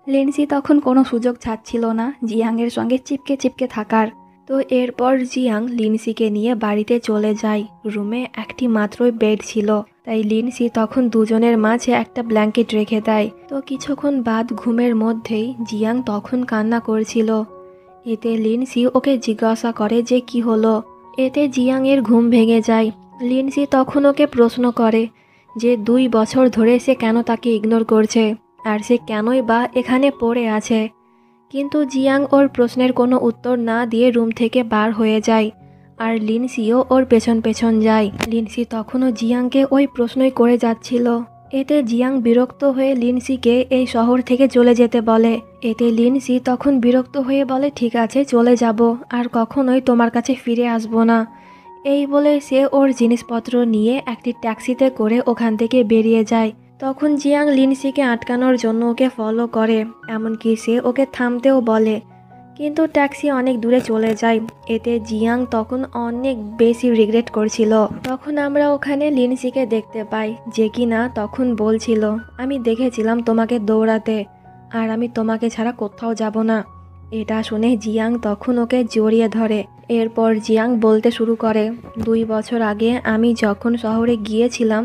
লিনসি তখন কোনো সুযোগ ছাড়ছিল না জিয়াংয়ের সঙ্গে চিপকে চিপকে থাকার। তো এরপর জিয়াং লিনসিকে নিয়ে বাড়িতে চলে যায়। রুমে একটি মাত্রই বেড ছিল, তাই লিনসি তখন দুজনের মাঝে একটা ব্ল্যাঙ্কেট রেখে দেয়। তো কিছুক্ষণ বাদ ঘুমের মধ্যেই জিয়াং তখন কান্না করছিল। এতে লিনসি ওকে জিজ্ঞাসা করে যে কি হলো। এতে জিয়াংয়ের ঘুম ভেঙে যায়। লিনসি তখন ওকে প্রশ্ন করে যে 2 বছর ধরে সে কেন তাকে ইগনোর করছে আর সে কেনই বা এখানে পড়ে আছে। কিন্তু জিয়াং ওর প্রশ্নের কোনো উত্তর না দিয়ে রুম থেকে বার হয়ে যায় আর লিনসিও ওর পেছন পেছন যায়। লিনসি তখনও জিয়াংকে ওই প্রশ্নই করে যাচ্ছিল। এতে জিয়াং বিরক্ত হয়ে লিনসিকে এই শহর থেকে চলে যেতে বলে। এতে লিনসি তখন বিরক্ত হয়ে বলে ঠিক আছে চলে যাব, আর কখনোই তোমার কাছে ফিরে আসবো না। এই বলে সে ওর জিনিসপত্র নিয়ে একটি ট্যাক্সিতে করে ওখান থেকে বেরিয়ে যায়। তখন জিয়াং লিনসিকে আটকানোর জন্য ওকে ফলো করে, এমনকি সে ওকে থামতেও বলে। কিন্তু ট্যাক্সি অনেক দূরে চলে যায়। এতে জিয়াং তখন অনেক বেশি রিগ্রেট করছিল। তখন আমরা ওখানে লিনসিকে দেখতে পাই, যে কিনা তখন বলছিল, আমি দেখেছিলাম তোমাকে দৌড়াতে, আর আমি তোমাকে ছাড়া কোথাও যাব না। এটা শুনে জিয়াং তখন ওকে জড়িয়ে ধরে। এরপর জিয়াং বলতে শুরু করে, 2 বছর আগে আমি যখন শহরে গিয়েছিলাম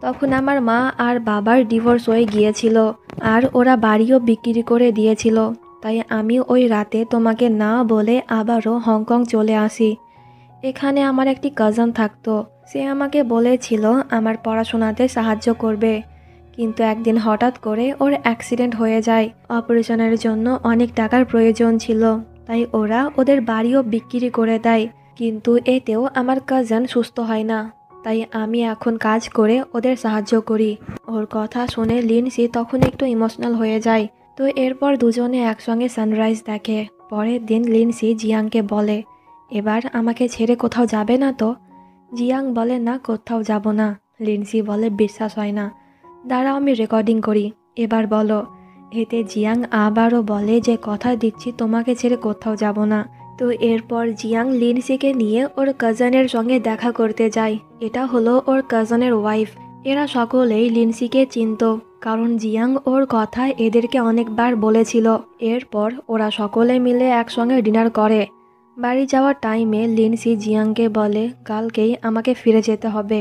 তখন আমার মা আর বাবার ডিভোর্স হয়ে গিয়েছিল, আর ওরা বাড়িও বিক্রি করে দিয়েছিল। তাই আমি ওই রাতে তোমাকে না বলে আবারও হংকং চলে আসি। এখানে আমার একটি কাজিন থাকতো, সে আমাকে বলেছিল আমার পড়াশোনাতে সাহায্য করবে। কিন্তু একদিন হঠাৎ করে ওর অ্যাক্সিডেন্ট হয়ে যায়। অপারেশনের জন্য অনেক টাকার প্রয়োজন ছিল, তাই ওরা ওদের বাড়িও বিক্রি করে দেয়। কিন্তু এতেও আমার কাজিন সুস্থ হয় না, তাই আমি এখন কাজ করে ওদের সাহায্য করি। ওর কথা শুনে লিনসি তখন একটু ইমোশনাল হয়ে যায়। তো এরপর দুজনে একসঙ্গে সানরাইজ দেখে। পরের দিন লিনসি জিয়াংকে বলে, এবার আমাকে ছেড়ে কোথাও যাবে না তো? জিয়াং বলে, না, কোথাও যাব না। লিনসি বলে, বিশ্বাস হয় না, দাঁড়াও আমি রেকর্ডিং করি, এবার বলো। এতে জিয়াং আবারও বলে যে কথা দিচ্ছি তোমাকে ছেড়ে কোথাও যাব না। তো এরপর জিয়াং লিনসিকে নিয়ে ওর কাজিনের সঙ্গে দেখা করতে যায়। এটা হলো ওর কাজিনের ওয়াইফ। এরা সকলেই লিনসিকে চিনত, কারণ জিয়াং ওর কথা এদেরকে অনেকবার বলেছিল। এরপর ওরা সকলে মিলে একসঙ্গে ডিনার করে। বাড়ি যাওয়ার টাইমে লিনসি জিয়াংকে বলে, কালকেই আমাকে ফিরে যেতে হবে,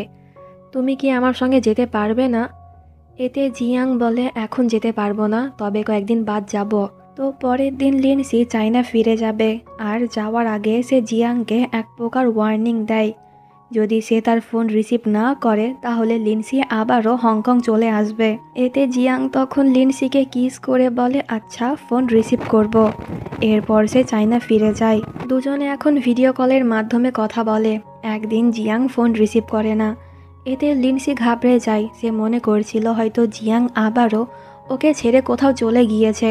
তুমি কি আমার সঙ্গে যেতে পারবে না? এতে জিয়াং বলে, এখন যেতে পারবো না, তবে কয়েকদিন বাদ যাব। তো পরের দিন লিনসি চায়না ফিরে যাবে, আর যাওয়ার আগে সে জিয়াংকে এক প্রকার ওয়ার্নিং দেয়, যদি সে তার ফোন রিসিভ না করে তাহলে লিনসি আবারও হংকং চলে আসবে। এতে জিয়াং তখন লিনসিকে কিস করে বলে, আচ্ছা, ফোন রিসিভ করব। এরপর সে চায়না ফিরে যায়। দুজনে এখন ভিডিও কলের মাধ্যমে কথা বলে। একদিন জিয়াং ফোন রিসিভ করে না। এতে লিনসি ঘাবড়ে যায়। সে মনে করছিল হয়তো জিয়াং আবারও ওকে ছেড়ে কোথাও চলে গিয়েছে,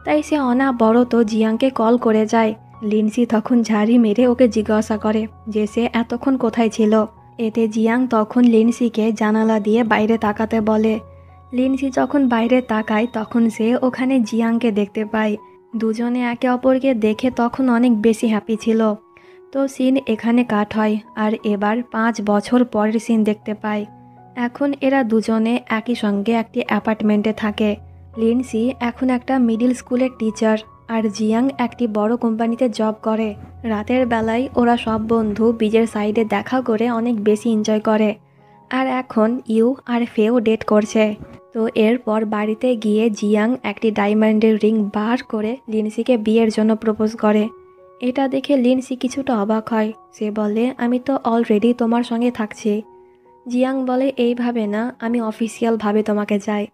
তাই সে অনাবরত জিয়াংকে কল করে যায়। লিনসি তখন ঝাড়ি মেরে ওকে জিজ্ঞাসা করে যে সে এতক্ষণ কোথায় ছিল। এতে জিয়াং তখন লিনসিকে জানালা দিয়ে বাইরে তাকাতে বলে। লিনসি যখন বাইরে তাকায় তখন সে ওখানে জিয়াংকে দেখতে পায়। দুজনে একে অপরকে দেখে তখন অনেক বেশি হ্যাপি ছিল। তো সিন এখানে কাট হয়, আর এবার 5 বছর পরের সিন দেখতে পাই। এখন এরা দুজনে একই সঙ্গে একটি অ্যাপার্টমেন্টে থাকে। লিনসি এখন একটা মিডিল স্কুলের টিচার, আর জিয়াং একটি বড় কোম্পানিতে জব করে। রাতের বেলায় ওরা সব বন্ধু বিচের সাইডে দেখা করে অনেক বেশি এনজয় করে। আর এখন ইউ আর ফেও ডেট করছে। তো এরপর বাড়িতে গিয়ে জিয়াং একটি ডায়মন্ডের রিং বার করে লিনসিকে বিয়ের জন্য প্রপোজ করে। এটা দেখে লিনসি কিছুটা অবাক হয়। সে বলে, আমি তো অলরেডি তোমার সঙ্গে থাকছি। জিয়াং বলে, এইভাবে না, আমি অফিসিয়ালভাবে তোমাকে চাই।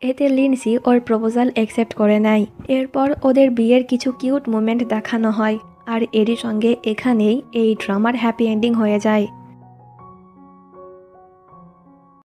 এতে লিনসি ওর প্রপোজাল অ্যাকসেপ্ট করে নেয়। এরপর ওদের বিয়ের কিছু কিউট মোমেন্ট দেখানো হয়, আর এরই সঙ্গে এখানেই এই ড্রামার হ্যাপি এন্ডিং হয়ে যায়।